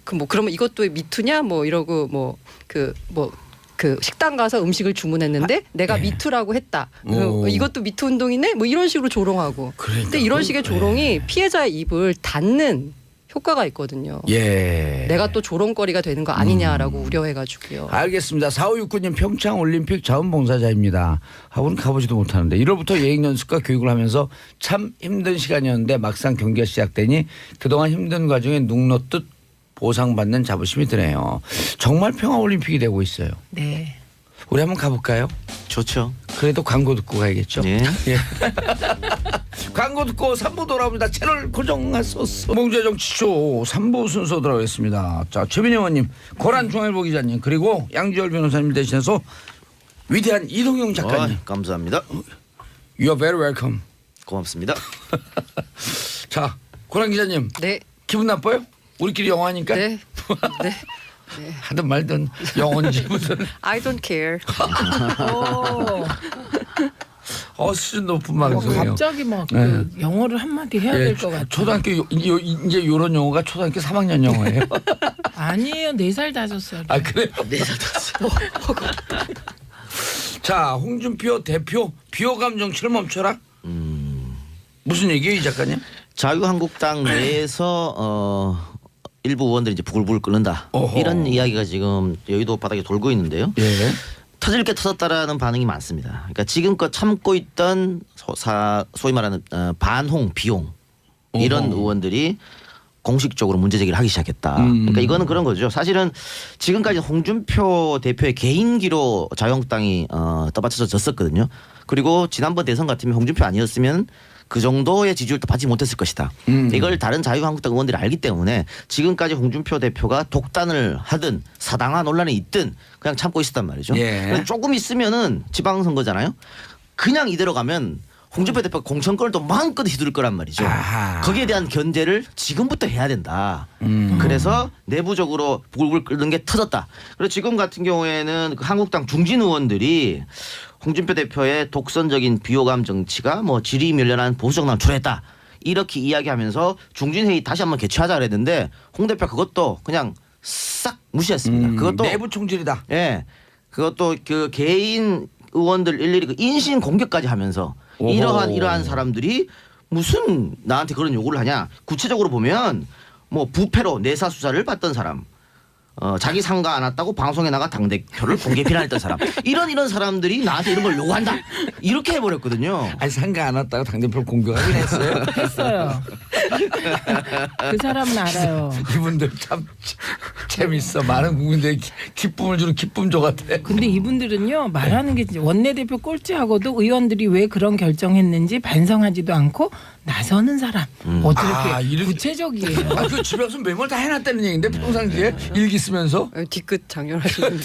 [SPEAKER 4] 그러면 이것도 미투냐 뭐 이러고 그 식당 가서 음식을 주문했는데 내가 미투라고 했다.
[SPEAKER 1] 오.
[SPEAKER 4] 이것도 미투 운동이네. 뭐 이런 식으로 조롱하고.
[SPEAKER 1] 그러니까
[SPEAKER 4] 근데 이런 식의 조롱이 피해자의 입을 닫는 효과가 있거든요.
[SPEAKER 1] 예.
[SPEAKER 4] 내가 또 조롱거리가 되는 거 아니냐라고 우려해가지고요.
[SPEAKER 1] 알겠습니다. 4569님 평창올림픽 자원봉사자입니다. 하고는 가보지도 못하는데 1월부터 예행연습과 교육을 하면서 참 힘든 시간이었는데 막상 경기가 시작되니 그동안 힘든 과정에 눅 놓듯 보상받는 자부심이 드네요. 정말 평화올림픽이 되고 있어요.
[SPEAKER 2] 네.
[SPEAKER 1] 우리 한번 가볼까요?
[SPEAKER 3] 좋죠.
[SPEAKER 1] 그래도 광고 듣고 가야겠죠.
[SPEAKER 3] 네.
[SPEAKER 1] 예. 광고 듣고 3부 돌아옵니다. 채널 고정하소서. 봉제정치쇼 3부 순서 들어가겠습니다. 자, 최민희 의원님, 고란 중앙일보 기자님, 그리고 양지열 변호사님 대신해서 위대한 이동용 작가님.
[SPEAKER 3] 감사합니다.
[SPEAKER 1] You are very welcome.
[SPEAKER 3] 고맙습니다.
[SPEAKER 1] 자, 고란 기자님,
[SPEAKER 4] 네,
[SPEAKER 1] 기분 나빠요? 우리끼리 영화니까?
[SPEAKER 4] 네, 네.
[SPEAKER 1] 하든 말든 영혼인지 무슨
[SPEAKER 4] I don't care.
[SPEAKER 1] 수준 높은 방송이에요.
[SPEAKER 2] 갑자기 막
[SPEAKER 1] 네.
[SPEAKER 2] 그 영어를 한마디 해야 될 것 같아요.
[SPEAKER 1] 초등학교 이제 이런 영어가 초등학교 3학년 영어예요.
[SPEAKER 2] 아니에요. 4살 5살.
[SPEAKER 1] 아 그래요? 자, 홍준표 대표 비호감 정치를 멈춰라. 무슨 얘기예요, 이 작가님?
[SPEAKER 3] 자유한국당 내에서 일부 의원들이 이제 부글부글 끓는다.
[SPEAKER 1] 어허.
[SPEAKER 3] 이런 이야기가 지금 여의도 바닥에 돌고 있는데요.
[SPEAKER 1] 예.
[SPEAKER 3] 터질 게 터졌다라는 반응이 많습니다. 그러니까 지금껏 참고 있던 소위 말하는 반홍, 비홍 이런
[SPEAKER 1] 어허.
[SPEAKER 3] 의원들이 공식적으로 문제 제기를 하기 시작했다. 그러니까 이거는 그런 거죠. 사실은 지금까지 홍준표 대표의 개인기로 자유한국당이 떠받쳐서 졌었거든요. 그리고 지난번 대선 같으면 홍준표 아니었으면 그 정도의 지지율도 받지 못했을 것이다. 이걸 다른 자유한국당 의원들이 알기 때문에 지금까지 홍준표 대표가 독단을 하든 사당화 논란이 있든 그냥 참고 있었단 말이죠.
[SPEAKER 1] 예.
[SPEAKER 3] 조금 있으면은 지방선거잖아요. 그냥 이대로 가면 홍준표 대표가 공천권을 또 마음껏 휘두를 거란 말이죠.
[SPEAKER 1] 아하.
[SPEAKER 3] 거기에 대한 견제를 지금부터 해야 된다. 그래서 내부적으로 부글부글 끓는 게 터졌다. 그래서 지금 같은 경우에는 그 한국당 중진 의원들이 홍준표 대표의 독선적인 비호감 정치가 뭐 질이 멸련한 보수 정당을 초래했다. 이렇게 이야기하면서 중진회의 다시 한번 개최하자 그랬는데 홍 대표 그것도 그냥 싹 무시했습니다. 그것도
[SPEAKER 1] 내부 총질이다.
[SPEAKER 3] 예. 그것도 그 개인 의원들 일일이 그 인신 공격까지 하면서
[SPEAKER 1] 오호.
[SPEAKER 3] 이러한 사람들이 무슨 나한테 그런 요구를 하냐. 구체적으로 보면 뭐 부패로 내사 수사를 받던 사람. 자기 상가 안 왔다고 방송에 나가 당대표를 공개 비난했던 사람. 이런 사람들이 나한테 이런 걸 요구한다. 이렇게 해버렸거든요.
[SPEAKER 1] 아니 상가 안 왔다고 당대표를 공격하긴 했어요.
[SPEAKER 2] 했어요. 그 사람은 알아요.
[SPEAKER 1] 이분들 참 재밌어. 많은 국민들이 기쁨을 주는 기쁨조 같아.
[SPEAKER 2] 근데 이분들은요 말하는 게 원내대표 꼴찌하고도 의원들이 왜 그런 결정했는지 반성하지도 않고 나서는 사람 어떻게
[SPEAKER 1] 아, 이렇게-
[SPEAKER 2] 구체적이에요.
[SPEAKER 1] 아, 그 집에 가서 메모를 다 해놨다는 얘기인데 평상시에 일기 쓰면서
[SPEAKER 4] 뒤끝 장렬하시는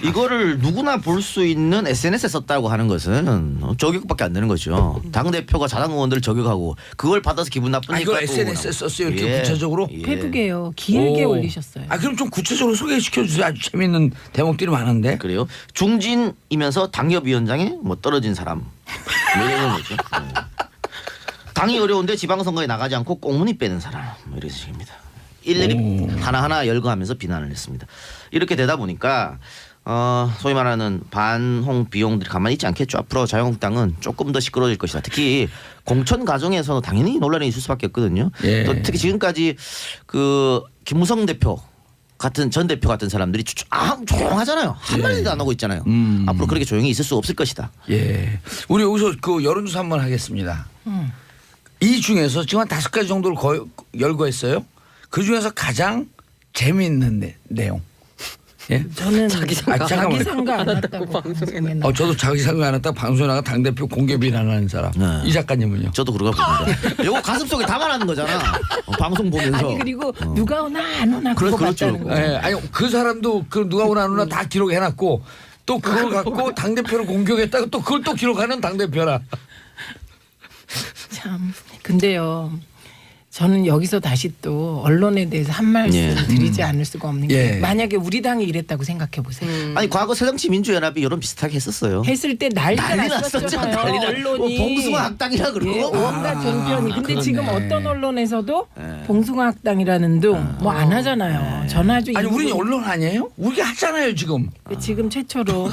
[SPEAKER 3] 이거를 누구나 볼 수 있는 SNS에 썼다고 하는 것은 저격밖에 안 되는 거죠. 당 대표가 자당 의원들을 저격하고 그걸 받아서 기분 나쁘니까.
[SPEAKER 1] 아, 이걸
[SPEAKER 3] 또
[SPEAKER 1] SNS에 썼어요 이렇게
[SPEAKER 3] 예.
[SPEAKER 1] 구체적으로.
[SPEAKER 3] 예.
[SPEAKER 2] 페북에요. 길게
[SPEAKER 1] 오.
[SPEAKER 2] 올리셨어요.
[SPEAKER 1] 아 그럼 좀 구체적으로 소개시켜 주세요. 아주 재밌는 대목들이 많은데.
[SPEAKER 3] 그래요. 중진이면서 당협위원장에 뭐 떨어진 사람 뭐 이런 거죠. 당이 어려운데 지방선거에 나가지 않고 꽁무니 빼는 사람 뭐 이런 식입니다. 일일이 하나하나 열거하면서 비난을 했습니다. 이렇게 되다 보니까 소위 말하는 반홍 비용들이 가만히 있지 않겠죠. 앞으로 자유한국당은 조금 더 시끄러워질 것이다. 특히 공천 과정에서는 당연히 논란이 있을 수밖에 없거든요.
[SPEAKER 1] 예.
[SPEAKER 3] 또 특히 지금까지 그 김무성 대표 같은 전 대표 같은 사람들이 조용하잖아요. 한마디도 안 하고 있잖아요. 앞으로 그렇게 조용히 있을 수 없을 것이다.
[SPEAKER 1] 예. 우리 여기서 그 여론조사 한번 하겠습니다. 이 중에서 지금 한 5가지 정도를 열거했어요. 그 중에서 가장 재미있는 내용. 예?
[SPEAKER 2] 저는
[SPEAKER 4] 자기상가.
[SPEAKER 2] 자기상가 안 했다고 방송에 나.
[SPEAKER 1] 저도 자기상가 안 했다가 방송에 나가 당대표 공개 비난하는 사람.
[SPEAKER 3] 네.
[SPEAKER 1] 이 작가님은요?
[SPEAKER 3] 저도 그러고 봅니다. 이거 가슴속에 담아라는 거잖아. 방송 보면서.
[SPEAKER 2] 아니 그리고 누가 오나 안 오나 그거
[SPEAKER 3] 그렇죠.
[SPEAKER 2] 봤다는 거예요.
[SPEAKER 1] 예. 아니 그 사람도 그 누가 오나 안 오나 다 기록해놨고 또 그걸 갖고 당대표를 공격했다가 또 그걸 또 기록하는 당대표라.
[SPEAKER 2] 참. 근데요. 저는 여기서 다시 또 언론에 대해서 한 말씀
[SPEAKER 3] 예.
[SPEAKER 2] 드리지 않을 수가 없는 게
[SPEAKER 1] 예.
[SPEAKER 2] 만약에 우리 당이 이랬다고 생각해 보세요.
[SPEAKER 3] 아니 과거 새정치민주연합이 이런 비슷하게 했었어요.
[SPEAKER 2] 했을 때 난리가
[SPEAKER 3] 난리 났었죠.
[SPEAKER 2] 났었잖아요.
[SPEAKER 3] 난리 났.
[SPEAKER 2] 언론이
[SPEAKER 3] 봉숭아 학당이라 그러고.
[SPEAKER 2] 예, 온갖 정편이. 근데
[SPEAKER 1] 그러네.
[SPEAKER 2] 지금 어떤 언론에서도 봉숭아 학당이라는 등 뭐 안 하잖아요. 저는 아주
[SPEAKER 1] 아니
[SPEAKER 2] 이
[SPEAKER 1] 우리는
[SPEAKER 2] 부분-
[SPEAKER 1] 언론 아니에요? 우리가 하잖아요 지금.
[SPEAKER 2] 지금 최초로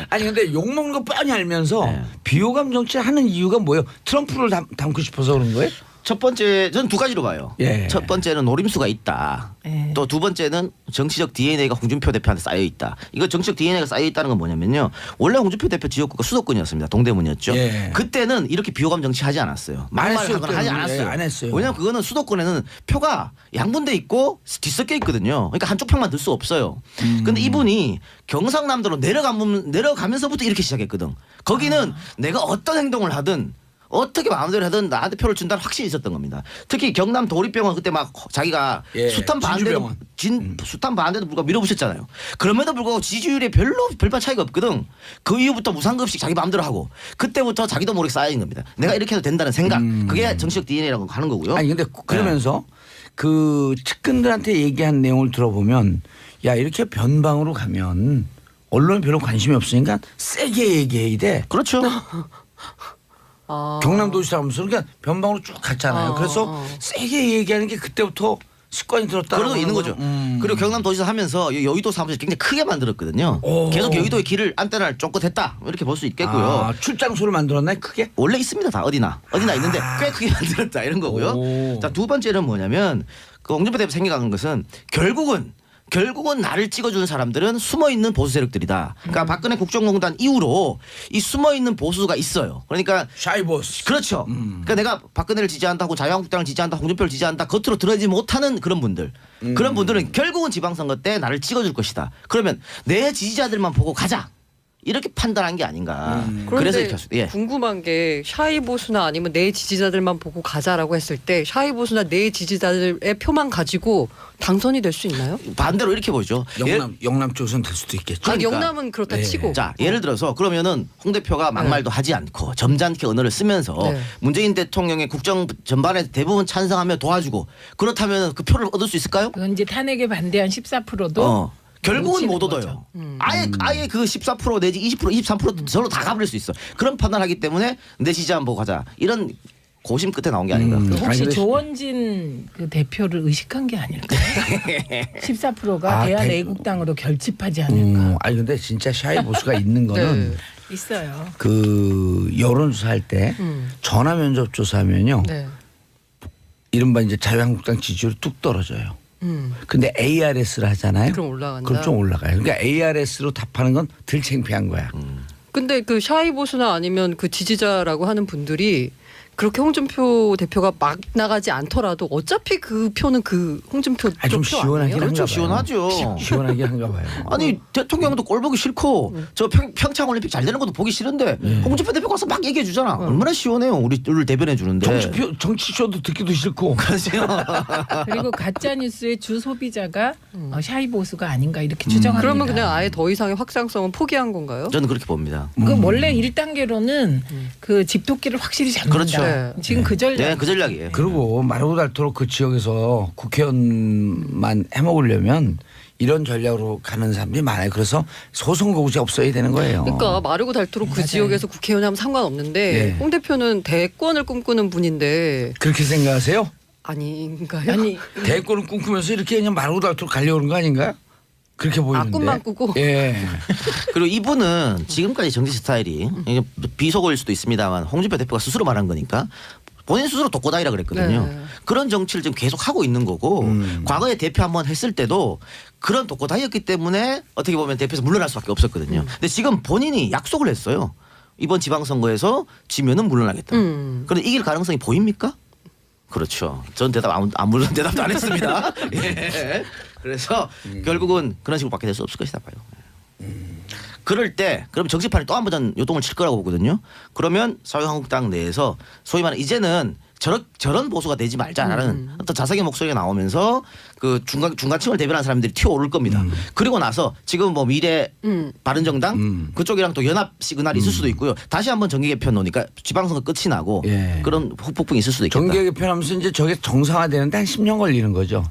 [SPEAKER 1] 아니 근데 욕먹는 거 뻔히 알면서
[SPEAKER 3] 네.
[SPEAKER 1] 비호감 정치 하는 이유가 뭐예요? 트럼프를 담고 싶어서 그런 거예요?
[SPEAKER 3] 첫 번째 저는 두 가지로 봐요.
[SPEAKER 1] 예.
[SPEAKER 3] 첫 번째는 노림수가 있다.
[SPEAKER 2] 예.
[SPEAKER 3] 또 두 번째는 정치적 DNA가 홍준표 대표한테 쌓여 있다. 이거 정치적 DNA가 쌓여 있다는 건 뭐냐면요. 원래 홍준표 대표 지역구가 수도권이었습니다. 동대문이었죠.
[SPEAKER 1] 예.
[SPEAKER 3] 그때는 이렇게 비호감 정치 하지 않았어요.
[SPEAKER 1] 했어요,
[SPEAKER 3] 막말하거나 하지
[SPEAKER 1] 그때는.
[SPEAKER 3] 않았어요.
[SPEAKER 1] 예, 안 했어요.
[SPEAKER 3] 왜냐하면 그거는 수도권에는 표가 양분돼 있고 뒤섞여 있거든요. 그러니까 한쪽 표만 들 수 없어요. 근데 이분이 경상남도로 내려가면서부터 이렇게 시작했거든. 거기는 내가 어떤 행동을 하든 어떻게 마음대로 하든 나한테 표를 준다는 확신이 있었던 겁니다. 특히 경남 도립병원 그때 막 자기가
[SPEAKER 1] 예,
[SPEAKER 3] 숱한 반대도
[SPEAKER 1] 진주병원.
[SPEAKER 3] 숱한 반대도 불구하고 밀어붙였잖아요. 그럼에도 불구하고 지지율이 별반 차이가 없거든. 그 이후부터 무상급식 자기 마음대로 하고 그때부터 자기도 모르게 쌓여진 겁니다. 내가 이렇게 해도 된다는 생각. 그게 정치적 DNA라고 하는 거고요.
[SPEAKER 1] 아니 근데 그러면서 그 측근들한테 얘기한 내용을 들어보면 야 이렇게 변방으로 가면 언론에 별로 관심이 없으니까 세게 얘기해야 돼.
[SPEAKER 3] 그렇죠.
[SPEAKER 4] 아.
[SPEAKER 1] 경남도지사 하면서 그러니까 변방으로 쭉 갔잖아요. 그래서 세게 얘기하는 게 그때부터 습관이 들었다.
[SPEAKER 3] 그래도 있는 거죠. 그리고 경남도지사 하면서 여의도 사무실 굉장히 크게 만들었거든요.
[SPEAKER 1] 오.
[SPEAKER 3] 계속 여의도의 길을 안테나를 쫓고댔다 이렇게 볼 수 있겠고요.
[SPEAKER 1] 아, 출장소를 만들었나요 크게?
[SPEAKER 3] 원래 있습니다. 다 어디나 있는데 꽤 크게 만들었다 이런 거고요.
[SPEAKER 1] 오.
[SPEAKER 3] 자, 두 번째는 뭐냐면 그 홍준표 대표 생각하는 것은 결국은 나를 찍어주는 사람들은 숨어있는 보수 세력들이다. 그러니까 박근혜 국정농단 이후로 이 숨어있는 보수가 있어요. 그러니까
[SPEAKER 1] 샤이보스.
[SPEAKER 3] 그렇죠. 그러니까 내가 박근혜를 지지한다 하고 자유한국당을 지지한다 홍준표를 지지한다 겉으로 드러내지 못하는 그런 분들. 그런 분들은 결국은 지방선거 때 나를 찍어줄 것이다. 그러면 내 지지자들만 보고 가자. 이렇게 판단한 게 아닌가. 그래서
[SPEAKER 4] 그런데
[SPEAKER 3] 이렇게 했습니다. 예.
[SPEAKER 4] 궁금한 게 샤이보수나 아니면 내 지지자들만 보고 가자라고 했을 때 샤이보수나 내 지지자들의 표만 가지고 당선이 될 수 있나요?
[SPEAKER 3] 반대로 이렇게 보죠.
[SPEAKER 1] 영남 쪽에서는 될 수도 있겠죠.
[SPEAKER 4] 아,
[SPEAKER 3] 그러니까.
[SPEAKER 4] 영남은 그렇다
[SPEAKER 1] 네.
[SPEAKER 4] 치고.
[SPEAKER 3] 자, 예를 들어서 그러면은 홍 대표가 막말도 하지 않고 점잖게 언어를 쓰면서
[SPEAKER 4] 네.
[SPEAKER 3] 문재인 대통령의 국정 전반에 대부분 찬성하며 도와주고 그렇다면 그 표를 얻을 수 있을까요?
[SPEAKER 2] 그건 이제 탄핵에 반대한 14%도
[SPEAKER 3] 결국은 못
[SPEAKER 2] 놓치는
[SPEAKER 3] 얻어요. 아예 그 14% 내지 20% 23% 절로 다 가버릴 수 있어. 그런 판단하기 때문에 내 지지한 보고 가자. 이런 고심 끝에 나온 게 아닌가.
[SPEAKER 2] 그 혹시
[SPEAKER 1] 아니, 근데-
[SPEAKER 2] 조원진 그 대표를 의식한 게 아닐까요? 14%가
[SPEAKER 1] 아,
[SPEAKER 2] 대한애국당으로 결집하지 않을까.
[SPEAKER 1] 아니 근데 진짜 샤이보스가 있는 거는
[SPEAKER 4] 네.
[SPEAKER 2] 있어요.
[SPEAKER 1] 그 여론조사 할 때 전화 면접 조사하면요.
[SPEAKER 4] 네.
[SPEAKER 1] 이른바 이제 자유한국당 지지율이 뚝 떨어져요. 근데 ARS를 하잖아요.
[SPEAKER 4] 그럼 올라간다.
[SPEAKER 1] 그럼 좀 올라가요. 그러니까 ARS로 답하는 건 덜 창피한 거야.
[SPEAKER 4] 근데 그 샤이보수나 아니면 그 지지자라고 하는 분들이 그렇게 홍준표 대표가 막 나가지 않더라도 어차피 그 표는 그 홍준표
[SPEAKER 1] 아, 좀
[SPEAKER 4] 표
[SPEAKER 1] 시원하긴
[SPEAKER 4] 아니에요?
[SPEAKER 3] 그렇죠.
[SPEAKER 1] 한가 봐요.
[SPEAKER 3] 시원하죠.
[SPEAKER 1] 시원하긴 한가 봐요.
[SPEAKER 3] 아니 대통령도 꼴 보기 싫고 저 평창 올림픽 잘 되는 것도 보기 싫은데 홍준표 대표 가서 막 얘기해 주잖아. 얼마나 시원해요. 우리를 대변해 주는데.
[SPEAKER 1] 정치쇼도 듣기도 싫고.
[SPEAKER 2] 그리고 가짜 뉴스의 주 소비자가 샤이 보수가 아닌가 이렇게 추정합니다.
[SPEAKER 4] 그러면 그냥 아예 더 이상의 확장성은 포기한 건가요?
[SPEAKER 3] 저는 그렇게 봅니다.
[SPEAKER 2] 그 원래 1단계로는 그 집토끼를 확실히 잡는다.
[SPEAKER 3] 그렇죠.
[SPEAKER 4] 네.
[SPEAKER 2] 지금 그 전략.
[SPEAKER 3] 네, 그 전략이에요.
[SPEAKER 1] 그리고 마르고 닳도록 그 지역에서 국회의원만 해먹으려면 이런 전략으로 가는 사람들이 많아요. 그래서 소선거구제 없어야 되는 거예요.
[SPEAKER 4] 그러니까 마르고 닳도록 그
[SPEAKER 2] 맞아요.
[SPEAKER 4] 지역에서 국회의원 하면 상관없는데
[SPEAKER 1] 예.
[SPEAKER 4] 홍 대표는 대권을 꿈꾸는 분인데
[SPEAKER 1] 그렇게 생각하세요?
[SPEAKER 4] 아닌가요?
[SPEAKER 2] 아니
[SPEAKER 1] 대권을 꿈꾸면서 이렇게 그냥 마르고 닳도록 가려고 그런 거 아닌가요? 그렇게 보이는데.
[SPEAKER 4] 꿈만 꾸고.
[SPEAKER 1] 예.
[SPEAKER 3] 그리고 이분은 지금까지 정치 스타일이 이게 비속어일 수도 있습니다만 홍준표 대표가 스스로 말한 거니까 본인 스스로 독고다이라 그랬거든요.
[SPEAKER 4] 네.
[SPEAKER 3] 그런 정치를 지금 계속 하고 있는 거고 과거에 대표 한번 했을 때도 그런 독고다이였기 때문에 어떻게 보면 대표에서 물러날 수밖에 없었거든요. 근데 지금 본인이 약속을 했어요. 이번 지방선거에서 지면은 물러나겠다. 그런데 이길 가능성이 보입니까? 그렇죠. 전 대답 아무런 대답도 안 했습니다. 예. 그래서 결국은 그런 식으로 밖에 될 수 없을 것이다 봐요. 그럴 때 그럼 정치판이 또 한 번 요동을 칠 거라고 보거든요. 그러면 자유한국당 내에서 소위 말하는 이제는 저런 보수가 되지 말자라는 어떤 자성의 목소리가 나오면서 그 중간층을 대변하는 사람들이 튀어오를 겁니다. 그리고 나서 지금 뭐 미래 바른정당 그쪽이랑 또 연합 시그널이 있을 수도 있고요. 다시 한번 정계 개편 오니까 지방선거 끝이 나고
[SPEAKER 1] 예.
[SPEAKER 3] 그런 후폭풍이 있을 수도 있겠다.
[SPEAKER 1] 정계 개편하면서 이제 저게 정상화되는데 한 10년 걸리는 거죠.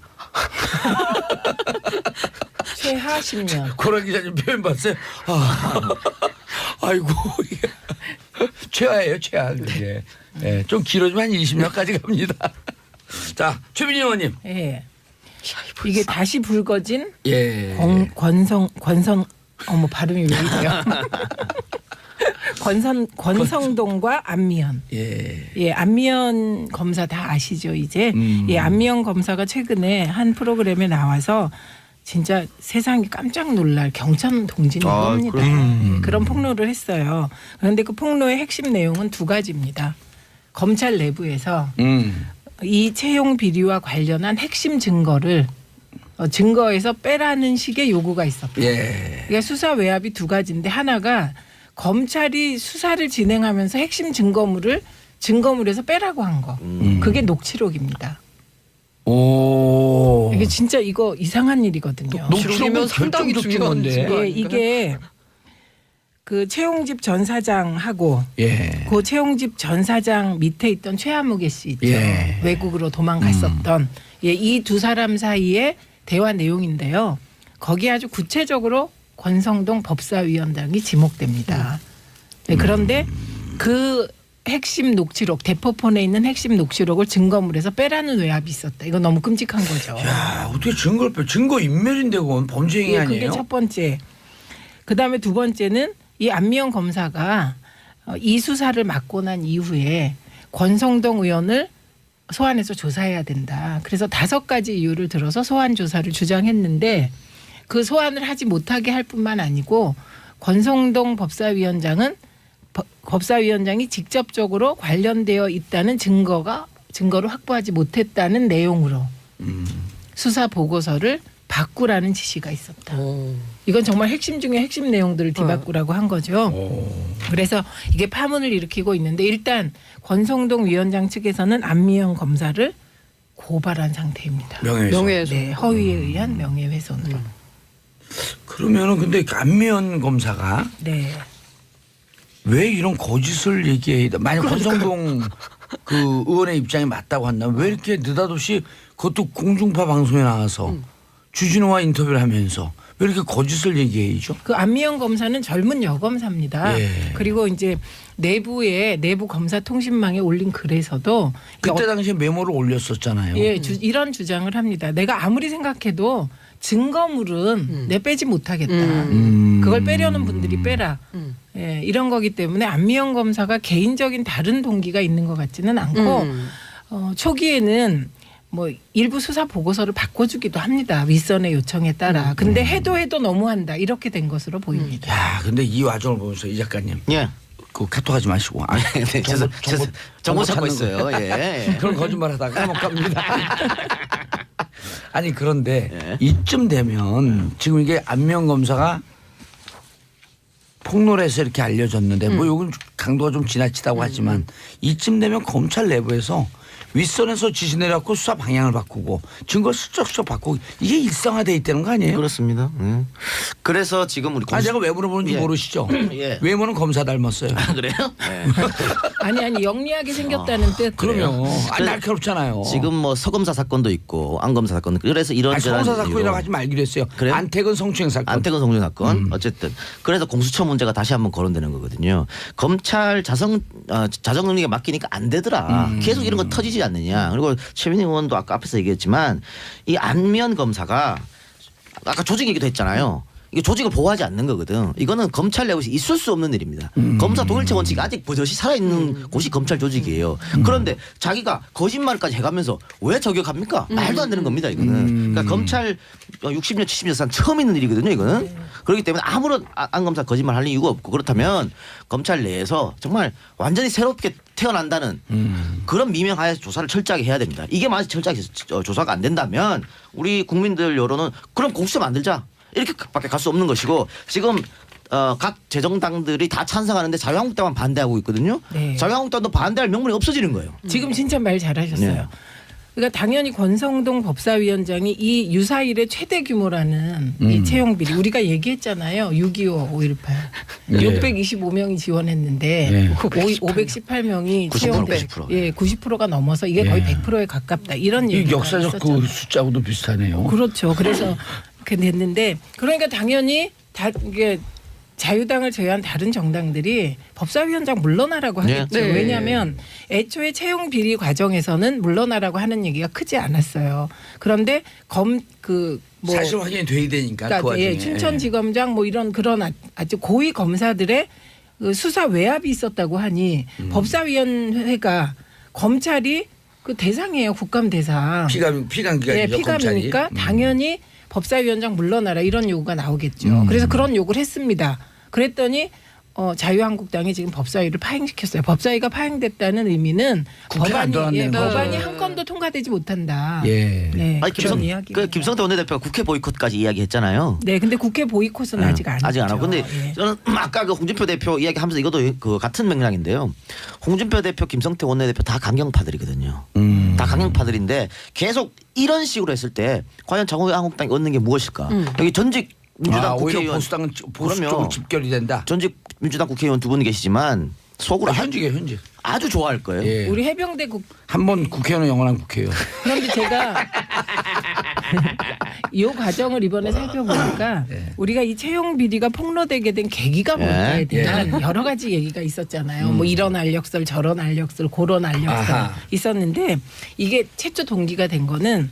[SPEAKER 2] 최하 10년.
[SPEAKER 1] 고라 기자님 표현 봤어요? 아이고 이게 최하예요, 최하. 그게. 예, 좀 길어지면 한 20년까지 갑니다. 자, 최민희 의원님.
[SPEAKER 2] 예. 이게 다시 불거진
[SPEAKER 1] 예.
[SPEAKER 2] 권성 어머 발음이 왜 이래요? 권성동과 안미연.
[SPEAKER 1] 예.
[SPEAKER 2] 예, 안미연 검사 다 아시죠, 이제? 예, 안미연 검사가 최근에 한 프로그램에 나와서 진짜 세상이 깜짝 놀랄 경천 동지는 겁니다. 예, 그런 폭로를 했어요. 그런데 그 폭로의 핵심 내용은 두 가지입니다. 검찰 내부에서 이 채용 비리와 관련한 핵심 증거를 증거에서 빼라는 식의 요구가 있었다.
[SPEAKER 1] 예.
[SPEAKER 2] 그러니까 수사 외압이 두 가지인데 하나가 검찰이 수사를 진행하면서 핵심 증거물에서 빼라고 한 거. 그게 녹취록입니다.
[SPEAKER 1] 오.
[SPEAKER 2] 이게 진짜 이거 이상한 일이거든요.
[SPEAKER 4] 녹취록이면 상당히 중요한
[SPEAKER 1] 건데.
[SPEAKER 4] 증거.
[SPEAKER 2] 예, 이게 그 최용집 전 사장하고
[SPEAKER 1] 예.
[SPEAKER 2] 그 최용집 전 사장 밑에 있던 최하무개 씨 있죠.
[SPEAKER 1] 예.
[SPEAKER 2] 외국으로 도망갔었던 예, 이 두 사람 사이의 대화 내용인데요. 거기에 아주 구체적으로 권성동 법사위원장이 지목됩니다. 네, 그런데 그 핵심 녹취록 대포폰에 있는 핵심 녹취록을 증거물에서 빼라는 외압이 있었다. 이거 너무 끔찍한 거죠.
[SPEAKER 1] 야, 어떻게 증거를 빼? 증거 인멸인데 그건 범죄 행위
[SPEAKER 2] 예,
[SPEAKER 1] 아니에요?
[SPEAKER 2] 그게 첫 번째. 그다음에 두 번째는 이 안미연 검사가 이 수사를 맡고 난 이후에 권성동 의원을 소환해서 조사해야 된다. 그래서 5가지 이유를 들어서 소환 조사를 주장했는데 그 소환을 하지 못하게 할 뿐만 아니고 권성동 법사위원장이 직접적으로 관련되어 있다는 증거를 확보하지 못했다는 내용으로 수사 보고서를 바꾸라는 지시가 있었다. 이건 정말 핵심 중에 핵심 내용들을 뒤바꾸라고 한 거죠. 그래서 이게 파문을 일으키고 있는데 일단 권성동 위원장 측에서는 안미연 검사를 고발한 상태입니다.
[SPEAKER 4] 명예훼손.
[SPEAKER 2] 네, 허위에 의한 명예훼손으로.
[SPEAKER 1] 그러면은 근데 안미연 검사가
[SPEAKER 2] 네.
[SPEAKER 1] 왜 이런 거짓을 얘기해? 만약 권성동 그 의원의 입장이 맞다고 한다면 왜 이렇게 느닷없이 그것도 공중파 방송에 나와서 주진우와 인터뷰를 하면서 왜 이렇게 거짓을 얘기해죠?
[SPEAKER 2] 그 안미연 검사는 젊은 여검사입니다.
[SPEAKER 1] 예.
[SPEAKER 2] 그리고 이제 내부 검사 통신망에 올린 글에서도
[SPEAKER 1] 그때 당시에 메모를 올렸었잖아요.
[SPEAKER 2] 예, 이런 주장을 합니다. 내가 아무리 생각해도 증거물은 내 빼지 못하겠다. 그걸 빼려는 분들이 빼라. 예, 이런 거기 때문에 안미연 검사가 개인적인 다른 동기가 있는 것 같지는 않고 초기에는 뭐 일부 수사 보고서를 바꿔주기도 합니다. 윗선의 요청에 따라. 근데 해도 너무한다. 이렇게 된 것으로 보입니다.
[SPEAKER 1] 야, 근데 이 와중을 보면서 이 작가님
[SPEAKER 3] 예.
[SPEAKER 1] 그 카톡하지 마시고. 아,
[SPEAKER 3] 네, 정보 찾고
[SPEAKER 1] 찾는
[SPEAKER 3] 있어요.
[SPEAKER 1] 거.
[SPEAKER 3] 예.
[SPEAKER 1] 그런 거짓말하다가 감옥 갑니다. 아니 그런데
[SPEAKER 3] 예.
[SPEAKER 1] 이쯤 되면 지금 이게 안면 검사가 폭로해서 이렇게 알려졌는데 뭐 요건 강도가 좀 지나치다고 하지만 이쯤 되면 검찰 내부에서 윗선에서 지시 내려갖고 수사 방향을 바꾸고 증거 슬쩍슬쩍 바꾸고 이게 일상화돼 있다는 거 아니에요?
[SPEAKER 3] 그렇습니다. 그래서 지금 우리
[SPEAKER 1] 제가 왜 물어보는지
[SPEAKER 3] 예.
[SPEAKER 1] 모르시죠?
[SPEAKER 3] 예.
[SPEAKER 1] 외모는 검사 닮았어요.
[SPEAKER 3] 그래요? 네.
[SPEAKER 2] 아니 영리하게 생겼다는 뜻.
[SPEAKER 1] 그럼요. 날카롭잖아요.
[SPEAKER 3] 지금 뭐 서검사 사건도 있고 안검사 사건 그래서 이런저런
[SPEAKER 1] 성사 사건이라고
[SPEAKER 3] 이유로
[SPEAKER 1] 하지 말기로 했어요.
[SPEAKER 3] 그래요?
[SPEAKER 1] 안택은 성추행 사건.
[SPEAKER 3] 안태근 성준 사건 어쨌든 그래서 공수처 문제가 다시 한번 거론되는 거거든요. 검찰 자정능력에 맡기니까 안 되더라. 계속 이런 거 터지지 않느냐. 그리고 최민희 의원도 아까 앞에서 얘기했지만 이 안면 검사가 아까 조직 얘기도 했잖아요. 이게 조직을 보호하지 않는 거거든. 이거는 검찰 내부에서 있을 수 없는 일입니다. 검사 동일체 원칙이 아직 버젓이 살아있는 곳이 검찰 조직이에요. 그런데 자기가 거짓말까지 해가면서 왜 저격합니까? 말도 안 되는 겁니다. 이거는. 그러니까 검찰 60년 70년 산 처음 있는 일이거든요. 이거는. 그렇기 때문에 아무런 안 검사 거짓말 할 이유가 없고 그렇다면 검찰 내에서 정말 완전히 새롭게 태어난다는 그런 미명하에 조사를 철저하게 해야 됩니다. 이게 만약 철저하게 조사가 안 된다면 우리 국민들 여론은 그럼 공수처 만들자. 이렇게밖에 갈 수 없는 것이고 지금 각 재정당들이 다 찬성하는데 자유한국당만 반대하고 있거든요.
[SPEAKER 2] 네.
[SPEAKER 3] 자유한국당도 반대할 명분이 없어지는 거예요.
[SPEAKER 2] 지금 진짜 말 잘하셨어요.
[SPEAKER 3] 네.
[SPEAKER 2] 그러니까 당연히 권성동 법사위원장이 이 유사일의 최대 규모라는 이 채용 비리 우리가 얘기했잖아요. 6.25, 5.18
[SPEAKER 1] 네.
[SPEAKER 2] 625명이 지원했는데
[SPEAKER 1] 네.
[SPEAKER 2] 518명이
[SPEAKER 3] 90%,
[SPEAKER 2] 채용돼.
[SPEAKER 3] 90%.
[SPEAKER 2] 예, 90%가 넘어서 이게 거의 100%에 가깝다. 이런
[SPEAKER 1] 이
[SPEAKER 2] 얘기가
[SPEAKER 1] 역사적
[SPEAKER 2] 있었잖아요.
[SPEAKER 1] 그 숫자하고도 비슷하네요.
[SPEAKER 2] 그렇죠. 그래서 그렇게 됐는데 그러니까 당연히 다 이게 자유당을 제외한 다른 정당들이 법사위원장 물러나라고 하겠죠.
[SPEAKER 4] 네.
[SPEAKER 2] 왜냐하면 애초에 채용 비리 과정에서는 물러나라고 하는 얘기가 크지 않았어요. 그런데
[SPEAKER 1] 사실 확인이 돼야 되니까 그
[SPEAKER 2] 그러니까
[SPEAKER 1] 와중에.
[SPEAKER 2] 예, 춘천지검장 뭐 이런 그런 아주 고위 검사들의 그 수사 외압이 있었다고 하니 법사위원회가 검찰이 그 대상이에요. 국감 대상.
[SPEAKER 1] 피감기관이죠.
[SPEAKER 2] 예, 피감이니까 당연히 법사위원장 물러나라 이런 요구가 나오겠죠. 그래서 그런 요구를 했습니다. 그랬더니 자유한국당이 지금 법사위를 파행시켰어요. 법사위가 파행됐다는 의미는
[SPEAKER 1] 국회가 안 돌아가는 거죠.
[SPEAKER 2] 법안이 한 건도 통과되지 못한다.
[SPEAKER 1] 예.
[SPEAKER 2] 네,
[SPEAKER 3] 아니
[SPEAKER 2] 그런 이야기입니다.
[SPEAKER 3] 김성태 원내대표가 국회 보이콧까지 이야기했잖아요.
[SPEAKER 2] 네, 근데 국회 보이콧은 아직 안 했죠.
[SPEAKER 3] 아직 안 하고. 근데
[SPEAKER 2] 예.
[SPEAKER 3] 저는 아까 그 홍준표 대표 이야기하면서 이것도 그 같은 맥락인데요. 홍준표 대표, 김성태 원내대표 다 강경파들이거든요. 다 강경파들인데 계속 이런 식으로 했을 때 과연 자유한국당이 얻는 게 무엇일까? 여기 전직 민주당
[SPEAKER 1] 오히려
[SPEAKER 3] 국회의원
[SPEAKER 1] 보수당은 보수
[SPEAKER 3] 그럼요.
[SPEAKER 1] 쪽으로 집결이 된다.
[SPEAKER 3] 전직 민주당 국회의원 두 분 계시지만 속으로
[SPEAKER 1] 현직이에요, 현직.
[SPEAKER 3] 아주 좋아할 거예요.
[SPEAKER 1] 예.
[SPEAKER 2] 우리 해병대
[SPEAKER 1] 한번 국회의원은 영원한 국회의원.
[SPEAKER 2] 그런데 제가 이 과정을 이번에 살펴보니까 우리가 이 채용 비리가 폭로되게 된 계기가 뭘까에 대한 여러 가지 얘기가 있었잖아요. 뭐 이런 알력설, 저런 알력설, 그런 알력설
[SPEAKER 1] 아하.
[SPEAKER 2] 있었는데 이게 최초 동기가 된 거는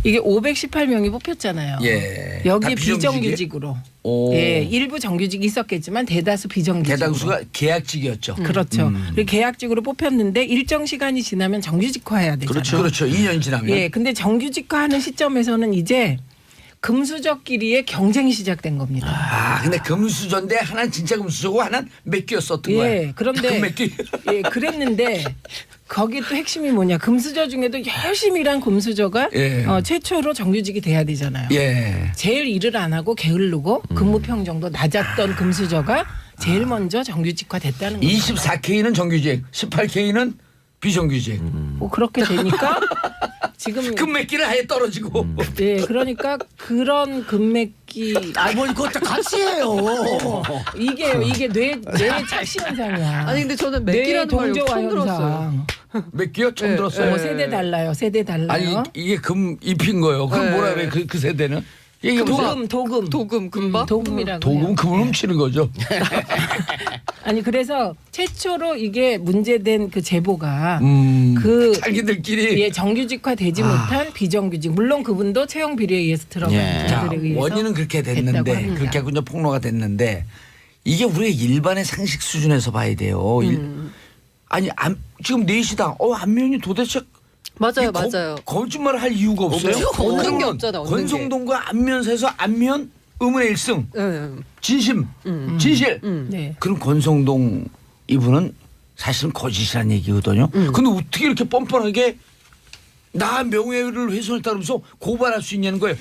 [SPEAKER 2] 이게 518명이 뽑혔잖아요.
[SPEAKER 1] 예.
[SPEAKER 2] 여기에
[SPEAKER 1] 다 비정규직이에요?
[SPEAKER 2] 비정규직으로.
[SPEAKER 1] 오.
[SPEAKER 2] 예, 일부 정규직이 있었겠지만 대다수 비정규직으로.
[SPEAKER 1] 대다수가 계약직이었죠.
[SPEAKER 2] 그렇죠. 그리고 계약직으로 뽑혔는데 일정 시간이 지나면 정규직화해야 되잖아요.
[SPEAKER 1] 그렇죠. 그렇죠. 2년 지나면.
[SPEAKER 2] 예, 근데 정규직화하는 시점에서는 이제 금수저끼리의 경쟁이 시작된 겁니다.
[SPEAKER 1] 아, 근데 금수저인데 하나는 진짜 금수저고 하나는 몇 개였었던 거야.
[SPEAKER 2] 예, 그런데
[SPEAKER 1] 몇 개.
[SPEAKER 2] 예, 그랬는데 거기 또 핵심이 뭐냐? 금수저 중에도 열심히 일한 금수저가
[SPEAKER 1] 예.
[SPEAKER 2] 최초로 정규직이 돼야 되잖아요.
[SPEAKER 1] 예.
[SPEAKER 2] 제일 일을 안 하고 게으르고 근무평 정도 낮았던 금수저가 제일 먼저 정규직화 됐다는 거죠.
[SPEAKER 1] 24K는 정규직, 18K는 비정규직.
[SPEAKER 2] 뭐 그렇게 되니까 지금
[SPEAKER 1] 금맥기는 아예 떨어지고.
[SPEAKER 2] 네, 그러니까 그런 금맥기
[SPEAKER 3] 뭘 그거 다 같이 해요.
[SPEAKER 2] 이게 뇌 착시 현상이야.
[SPEAKER 4] 아니 근데 저는
[SPEAKER 2] 뇌
[SPEAKER 4] 맥기라는 말
[SPEAKER 2] 동조화
[SPEAKER 4] 처음 들었어요.
[SPEAKER 2] 현상.
[SPEAKER 1] 맥기요? 처음
[SPEAKER 4] 예,
[SPEAKER 1] 들었어요.
[SPEAKER 2] 세대 달라요. 세대 달라요.
[SPEAKER 1] 아니 이게 금 입힌 거예요. 그럼
[SPEAKER 4] 네.
[SPEAKER 1] 뭐라 그래 그 세대는? 이게 무슨
[SPEAKER 2] 도금
[SPEAKER 4] 금박
[SPEAKER 2] 도금이라고
[SPEAKER 1] 도금
[SPEAKER 2] 해요.
[SPEAKER 1] 금을 훔치는 거죠.
[SPEAKER 2] 아니 그래서 최초로 이게 문제된 그 제보가 그
[SPEAKER 1] 자기들끼리.
[SPEAKER 2] 예, 정규직화 되지 못한 비정규직. 물론 그분도 채용 비리에 의해서 들어간
[SPEAKER 3] 예.
[SPEAKER 1] 자,
[SPEAKER 2] 분들에 의해서
[SPEAKER 1] 원인은 그렇게
[SPEAKER 2] 됐다고
[SPEAKER 1] 됐는데
[SPEAKER 2] 합니다.
[SPEAKER 1] 그렇게 하고 이제 폭로가 됐는데 이게 우리가 일반의 상식 수준에서 봐야 돼요. 아니 지금 넷이다. 안면이 도대체
[SPEAKER 4] 맞아요,
[SPEAKER 1] 이
[SPEAKER 4] 맞아요.
[SPEAKER 1] 거짓말을 할 이유가 없어요.
[SPEAKER 3] 없죠.
[SPEAKER 4] 얻는 게 없잖아, 얻는
[SPEAKER 1] 권성동과 안면 사이에서 안면 의문의 1승. 진심. 진실.
[SPEAKER 2] 네.
[SPEAKER 1] 그럼 권성동 이분은 사실은 거짓이라는 얘기거든요. 근데 어떻게 이렇게 뻔뻔하게 나 명예를 훼손했다 그러면서 고발할 수 있냐는 거예요.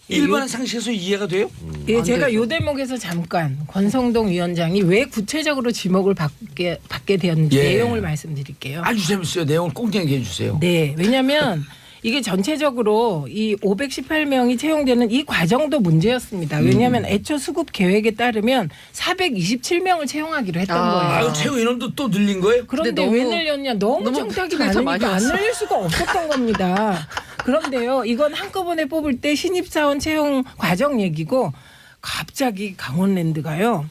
[SPEAKER 1] 일반한 상식에서 이해가 돼요?
[SPEAKER 2] 예, 제가 요 대목에서 잠깐 권성동 위원장이 왜 구체적으로 지목을 받게 되었는지
[SPEAKER 1] 예.
[SPEAKER 2] 내용을 말씀드릴게요.
[SPEAKER 1] 아주 재밌어요. 내용을 꼭 얘기해 주세요.
[SPEAKER 2] 네, 왜냐하면 이게 전체적으로 이 518명이 채용되는 이 과정도 문제였습니다. 왜냐하면 애초 수급 계획에 따르면 427명을 채용하기로 했던 거예요.
[SPEAKER 1] 아유 채용 인원도 또 늘린 거예요?
[SPEAKER 2] 그런데
[SPEAKER 4] 근데
[SPEAKER 2] 왜
[SPEAKER 4] 너무-
[SPEAKER 2] 늘렸냐? 너무
[SPEAKER 4] 너무
[SPEAKER 2] 청탁이
[SPEAKER 4] 청탁이 많이
[SPEAKER 2] 많으니까 안
[SPEAKER 4] 왔어.
[SPEAKER 2] 늘릴 수가 없었던 겁니다. 그런데요, 이건 한꺼번에 뽑을 때 신입사원 채용 과정 얘기고 갑자기 강원랜드가요.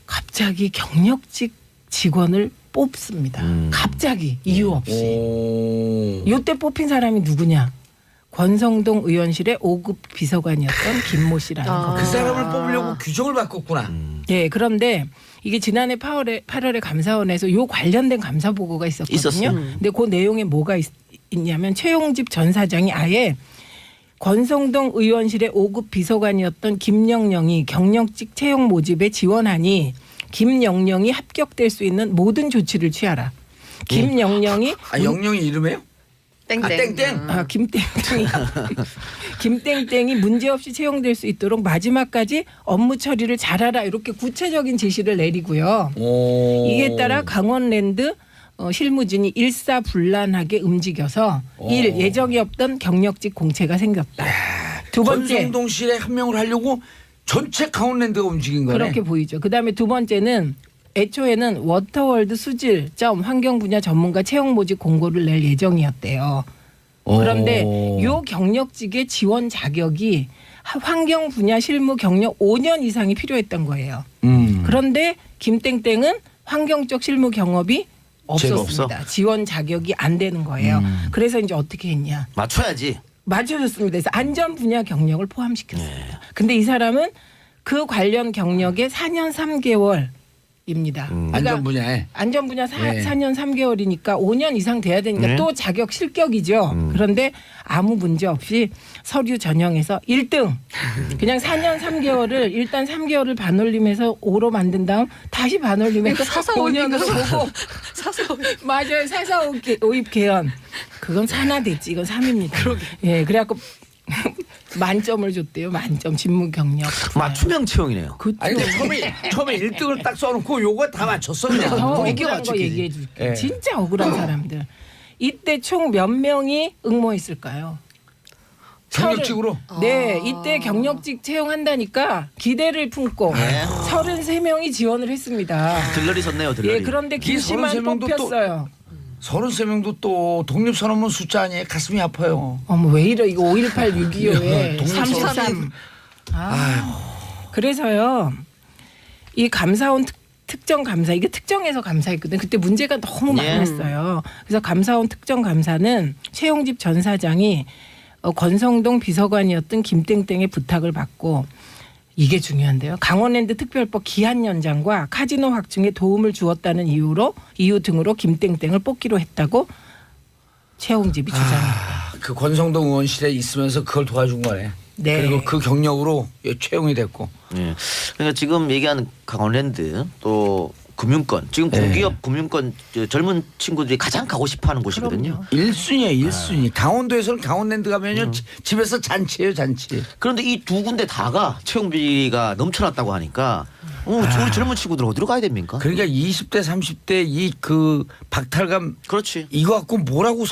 [SPEAKER 2] 갑자기 경력직 직원을 뽑습니다. 갑자기 이유 없이.
[SPEAKER 1] 오.
[SPEAKER 2] 이때 뽑힌 사람이 누구냐? 권성동 의원실의 5급 비서관이었던 김모 씨라는
[SPEAKER 4] 아.
[SPEAKER 2] 거.
[SPEAKER 1] 그 사람을 뽑으려고 규정을 바꿨구나.
[SPEAKER 2] 네, 그런데 이게 지난해 8월에 감사원에서 요 관련된 감사 보고가 있었거든요.
[SPEAKER 3] 있었어요.
[SPEAKER 2] 근데 그 내용에 뭐가 있냐면 최용집 전 사장이 아예 권성동 의원실의 5급 비서관이었던 김영령이 경력직 채용 모집에 지원하니 김영령이 합격될 수 있는 모든 조치를 취하라. 김영령이
[SPEAKER 1] 아 영영이 이름이에요?
[SPEAKER 4] 땡땡.
[SPEAKER 1] 아, 땡땡.
[SPEAKER 2] 김땡땡이 김땡땡이 문제없이 채용될 수 있도록 마지막까지 업무 처리를 잘하라 이렇게 구체적인 지시를 내리고요.
[SPEAKER 1] 오.
[SPEAKER 2] 이에 따라 강원랜드 실무진이 일사불란하게 움직여서 예정이 없던 경력직 공채가 생겼다. 두 번째
[SPEAKER 1] 권성동실에 한 명을 하려고 전체 강원랜드가 움직인 거네.
[SPEAKER 2] 그렇게 보이죠. 그다음에 두 번째는 애초에는 워터월드 수질점 환경 분야 전문가 채용 모집 공고를 낼 예정이었대요. 그런데 요 경력직의 지원 자격이 환경 분야 실무 경력 5년 이상이 필요했던 거예요. 그런데 김땡땡은 환경 쪽 실무 경험이
[SPEAKER 3] 제가
[SPEAKER 2] 없었습니다. 지원 자격이 안 되는 거예요. 그래서 이제 어떻게 했냐?
[SPEAKER 3] 맞춰야지.
[SPEAKER 2] 맞춰줬습니다. 그래서 안전 분야 경력을 포함시켰습니다. 근데 이 사람은 그 관련 경력에 4년 3개월입니다.
[SPEAKER 1] 안전 분야에.
[SPEAKER 2] 안전 분야
[SPEAKER 1] 네.
[SPEAKER 2] 4년 3개월이니까 5년 이상 돼야 되니까
[SPEAKER 3] 네.
[SPEAKER 2] 또 자격 실격이죠. 그런데 아무 문제 없이 서류 전형에서 1등. 그냥 4년 3개월을 일단 3개월을 반올림해서 5로 만든 다음 다시 반올림해서 5년으로 보고 맞아요. 445입 개연. 그건 산하됐지. 이건 3입니다. 예, 그래갖고 만점을 줬대요. 만점 직무 경력.
[SPEAKER 3] 맞춤형 채용이네요.
[SPEAKER 2] 그쵸.
[SPEAKER 1] 아니 근데 처음에 1등을 딱 써놓고 요거 다 맞췄어 그냥.
[SPEAKER 2] 더
[SPEAKER 3] 또
[SPEAKER 2] 억울한
[SPEAKER 3] 이게
[SPEAKER 2] 거
[SPEAKER 3] 맞추기지.
[SPEAKER 2] 얘기해 줄게.
[SPEAKER 1] 예.
[SPEAKER 2] 진짜 억울한 사람들. 이때 총 몇 명이 응모했을까요?
[SPEAKER 1] 경력직으로.
[SPEAKER 2] 네, 이때 경력직 채용한다니까 기대를 품고 33명이 지원을 했습니다.
[SPEAKER 3] 들러리 섰네요. 들러리.
[SPEAKER 2] 예, 그런데
[SPEAKER 1] 이
[SPEAKER 2] 김씨만
[SPEAKER 1] 33명도 또-
[SPEAKER 2] 뽑혔어요.
[SPEAKER 1] 33명도 또 독립선언문 숫자 아니에요. 가슴이 아파요.
[SPEAKER 2] 어머 왜 이래 이거 5.18 6.25에
[SPEAKER 1] 독립선언.
[SPEAKER 2] 33. 그래서요 이 감사원 특정 감사 이게 특정해서 감사했거든요. 그때 문제가 너무
[SPEAKER 3] 예.
[SPEAKER 2] 많았어요. 그래서 감사원 특정 감사는 최용집 전 사장이 권성동 비서관이었던 김땡땡의 부탁을 받고 이게 중요한데요. 강원랜드 특별법 기한 연장과 카지노 확충에 도움을 주었다는 이유 등으로 김땡땡을 뽑기로 했다고 최용집이 주장했다.
[SPEAKER 1] 그 권성동 의원실에 있으면서 그걸 도와준 거네.
[SPEAKER 2] 네.
[SPEAKER 1] 그리고 그 경력으로 채용이 됐고.
[SPEAKER 3] 예. 그러니까 지금 얘기하는 강원랜드 또 금융권 지금
[SPEAKER 1] 네.
[SPEAKER 3] 공기업 금융권 젊은 친구들이 가장 가고 싶어하는 곳이거든요.
[SPEAKER 1] 1순위예요. 1순위. 강원도에서는 강원랜드 가면요. 집에서 잔치예요. 잔치.
[SPEAKER 3] 그런데 이 두 군데 다가 채용비가 넘쳐났다고 하니까 우리 젊은 친구들 어디로 가야 됩니까?
[SPEAKER 1] 그러니까 20대 30대 이 그 박탈감
[SPEAKER 3] 그렇지.
[SPEAKER 1] 이거 갖고 뭐라고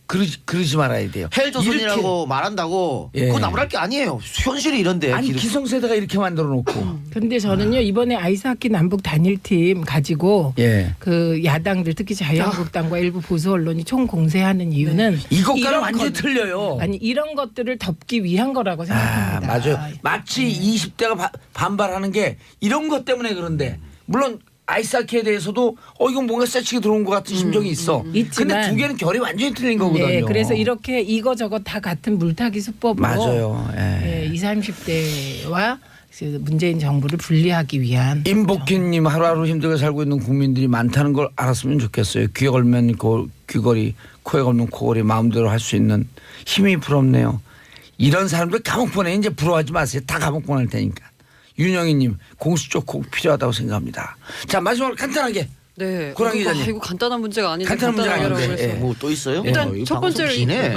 [SPEAKER 1] 그러지 말아야 돼요.
[SPEAKER 3] 헬조선이라고 말한다고
[SPEAKER 1] 예.
[SPEAKER 3] 그건 나무랄 게 아니에요. 현실이 이런데.
[SPEAKER 1] 아니
[SPEAKER 3] 기득-
[SPEAKER 1] 기성세대가 이렇게 만들어 놓고.
[SPEAKER 2] 그런데 저는요 이번에 아이스하키 남북 단일팀 가지고
[SPEAKER 1] 예.
[SPEAKER 2] 그 야당들 특히 자유한국당과 일부 보수 언론이 총 공세하는 이유는
[SPEAKER 1] 이것과는
[SPEAKER 2] 이런
[SPEAKER 1] 완전히
[SPEAKER 2] 것-
[SPEAKER 1] 틀려요.
[SPEAKER 2] 아니 이런 것들을 덮기 위한 거라고
[SPEAKER 1] 아,
[SPEAKER 2] 생각합니다.
[SPEAKER 1] 맞아요. 마치 20대가 반발하는 게 이런 것 때문에 그런데 물론 아이스하키에 대해서도 이건 뭔가 세치게 들어온 것 같은 심정이 있어. 근데
[SPEAKER 2] 있지만-
[SPEAKER 1] 두 개는 결이 완전히 틀린 거거든요.
[SPEAKER 2] 네, 그래서 이렇게 이거저거 다 같은 물타기 수법으로
[SPEAKER 1] 맞아요. 예.
[SPEAKER 2] 20, 30대와 문재인 정부를 분리하기 위한
[SPEAKER 1] 임복희님 하루하루 힘들게 살고 있는 국민들이 많다는 걸 알았으면 좋겠어요. 귀에 걸면 귀걸이, 코에 걸면 코걸이 마음대로 할 수 있는 힘이 부럽네요. 이런 사람들 감옥 보내 이제 부러워하지 마세요. 다 감옥 보낼 테니까. 윤영희님 공수처 꼭 필요하다고 생각합니다. 자 마지막으로 간단하게
[SPEAKER 4] 네.
[SPEAKER 1] 고랑 기자님.
[SPEAKER 4] 이거 간단한 문제가 아닌데
[SPEAKER 1] 간단한 문제가
[SPEAKER 4] 간단하게
[SPEAKER 1] 아닌데,
[SPEAKER 4] 하라고
[SPEAKER 1] 예.
[SPEAKER 4] 그래서.
[SPEAKER 3] 뭐 또 있어요?
[SPEAKER 4] 일단
[SPEAKER 3] 이거
[SPEAKER 4] 첫
[SPEAKER 3] 방송
[SPEAKER 4] 번째로
[SPEAKER 3] 기네.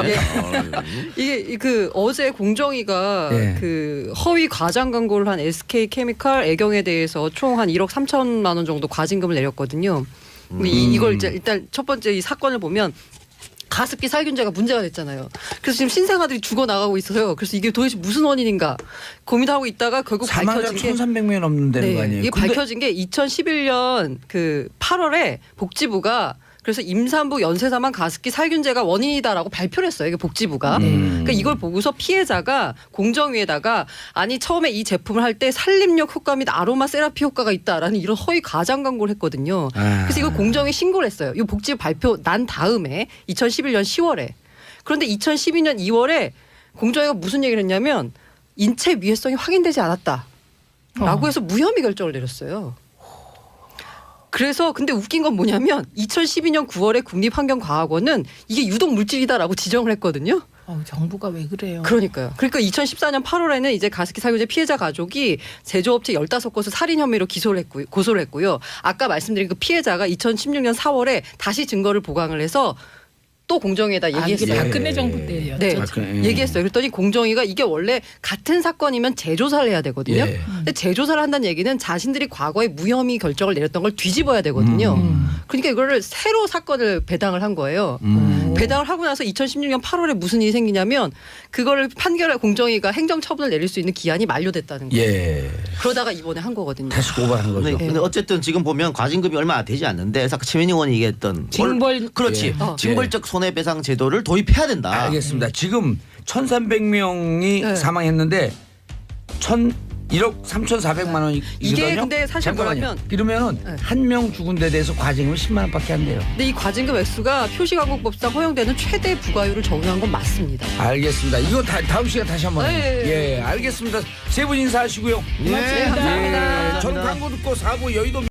[SPEAKER 4] 이게 그 어제 공정위가
[SPEAKER 1] 예.
[SPEAKER 4] 그 허위 과장 광고를 한 SK케미칼 애경에 대해서 총 한 1억 3천만 원 정도 과징금을 내렸거든요. 근데 이걸 이제 일단 첫 번째 이 사건을 보면 가습기 살균제가 문제가 됐잖아요. 그래서 지금 신생아들이 죽어 나가고 있어요. 그래서 이게 도대체 무슨 원인인가 고민하고 있다가 결국
[SPEAKER 1] 사망자
[SPEAKER 4] 밝혀진 게
[SPEAKER 1] 1,300명이 넘는다는 거 아니에요?
[SPEAKER 4] 이게
[SPEAKER 1] 근데
[SPEAKER 4] 밝혀진 게 2011년 그 8월에 복지부가 그래서 임산부 연세사망 가습기 살균제가 원인이다라고 발표를 했어요. 이게 복지부가. 그러니까 이걸 보고서 피해자가 공정위에다가 아니 처음에 이 제품을 할 때 살림력 효과 및 아로마 세라피 효과가 있다라는 이런 허위 과장 광고를 했거든요. 그래서 이걸 공정위에 신고를 했어요. 이 복지부 발표 난 다음에 2011년 10월에. 그런데 2012년 2월에 공정위가 무슨 얘기를 했냐면 인체 위해성이 확인되지 않았다라고 해서 무혐의 결정을 내렸어요. 그래서 근데 웃긴 건 뭐냐면 2012년 9월에 국립환경과학원은 이게 유독 물질이다라고 지정을 했거든요.
[SPEAKER 2] 정부가 왜 그래요?
[SPEAKER 4] 그러니까요. 그러니까 2014년 8월에는 이제 가습기 살균제 피해자 가족이 제조업체 15곳을 살인 혐의로 고소를 했고요. 아까 말씀드린 그 피해자가 2016년 4월에 다시 증거를 보강을 해서 또 공정위에다
[SPEAKER 2] 이게
[SPEAKER 4] 얘기했어요.
[SPEAKER 2] 박근혜 정부 때였죠.
[SPEAKER 4] 네,
[SPEAKER 1] 박근혜.
[SPEAKER 4] 얘기했어요. 그랬더니 공정위가 이게 원래 같은 사건이면 재조사를 해야 되거든요.
[SPEAKER 1] 예.
[SPEAKER 4] 근데 재조사를 한다는 얘기는 자신들이 과거에 무혐의 결정을 내렸던 걸 뒤집어야 되거든요. 그러니까 이거를 새로 사건을 배당을 한 거예요. 배당을 하고 나서 2016년 8월에 무슨 일이 생기냐면 그거를 판결할 공정위가 행정처분을 내릴 수 있는 기한이 만료됐다는 거예요.
[SPEAKER 1] 예.
[SPEAKER 4] 그러다가 이번에 한 거거든요.
[SPEAKER 1] 다시 고발한 거죠.
[SPEAKER 3] 근데 어쨌든 지금 보면 과징금이 얼마 되지 않는데 아까 최민희 의원이 얘기했던
[SPEAKER 2] 징벌
[SPEAKER 3] 그렇지
[SPEAKER 1] 예.
[SPEAKER 3] 징벌적 손해배상 제도를 도입해야 된다.
[SPEAKER 1] 알겠습니다. 지금 1,300명이
[SPEAKER 4] 네.
[SPEAKER 1] 사망했는데 1억 3,400만 원이거든요.
[SPEAKER 4] 이게 근데 사실 뭐냐면
[SPEAKER 1] 이러면은
[SPEAKER 4] 네.
[SPEAKER 1] 한 명 죽은 데 대해서 과징금 10만 원밖에 안 돼요.
[SPEAKER 4] 근데 이 과징금 액수가 표시광고법상 허용되는 최대 부과율을 적용한 건 맞습니다.
[SPEAKER 1] 알겠습니다. 이거 다음 시간에 다시 한번.
[SPEAKER 4] 네.
[SPEAKER 1] 예, 알겠습니다. 세 분 인사하시고요.
[SPEAKER 4] 네, 감사합니다.
[SPEAKER 1] 예, 전 광고 듣고 4부 여의도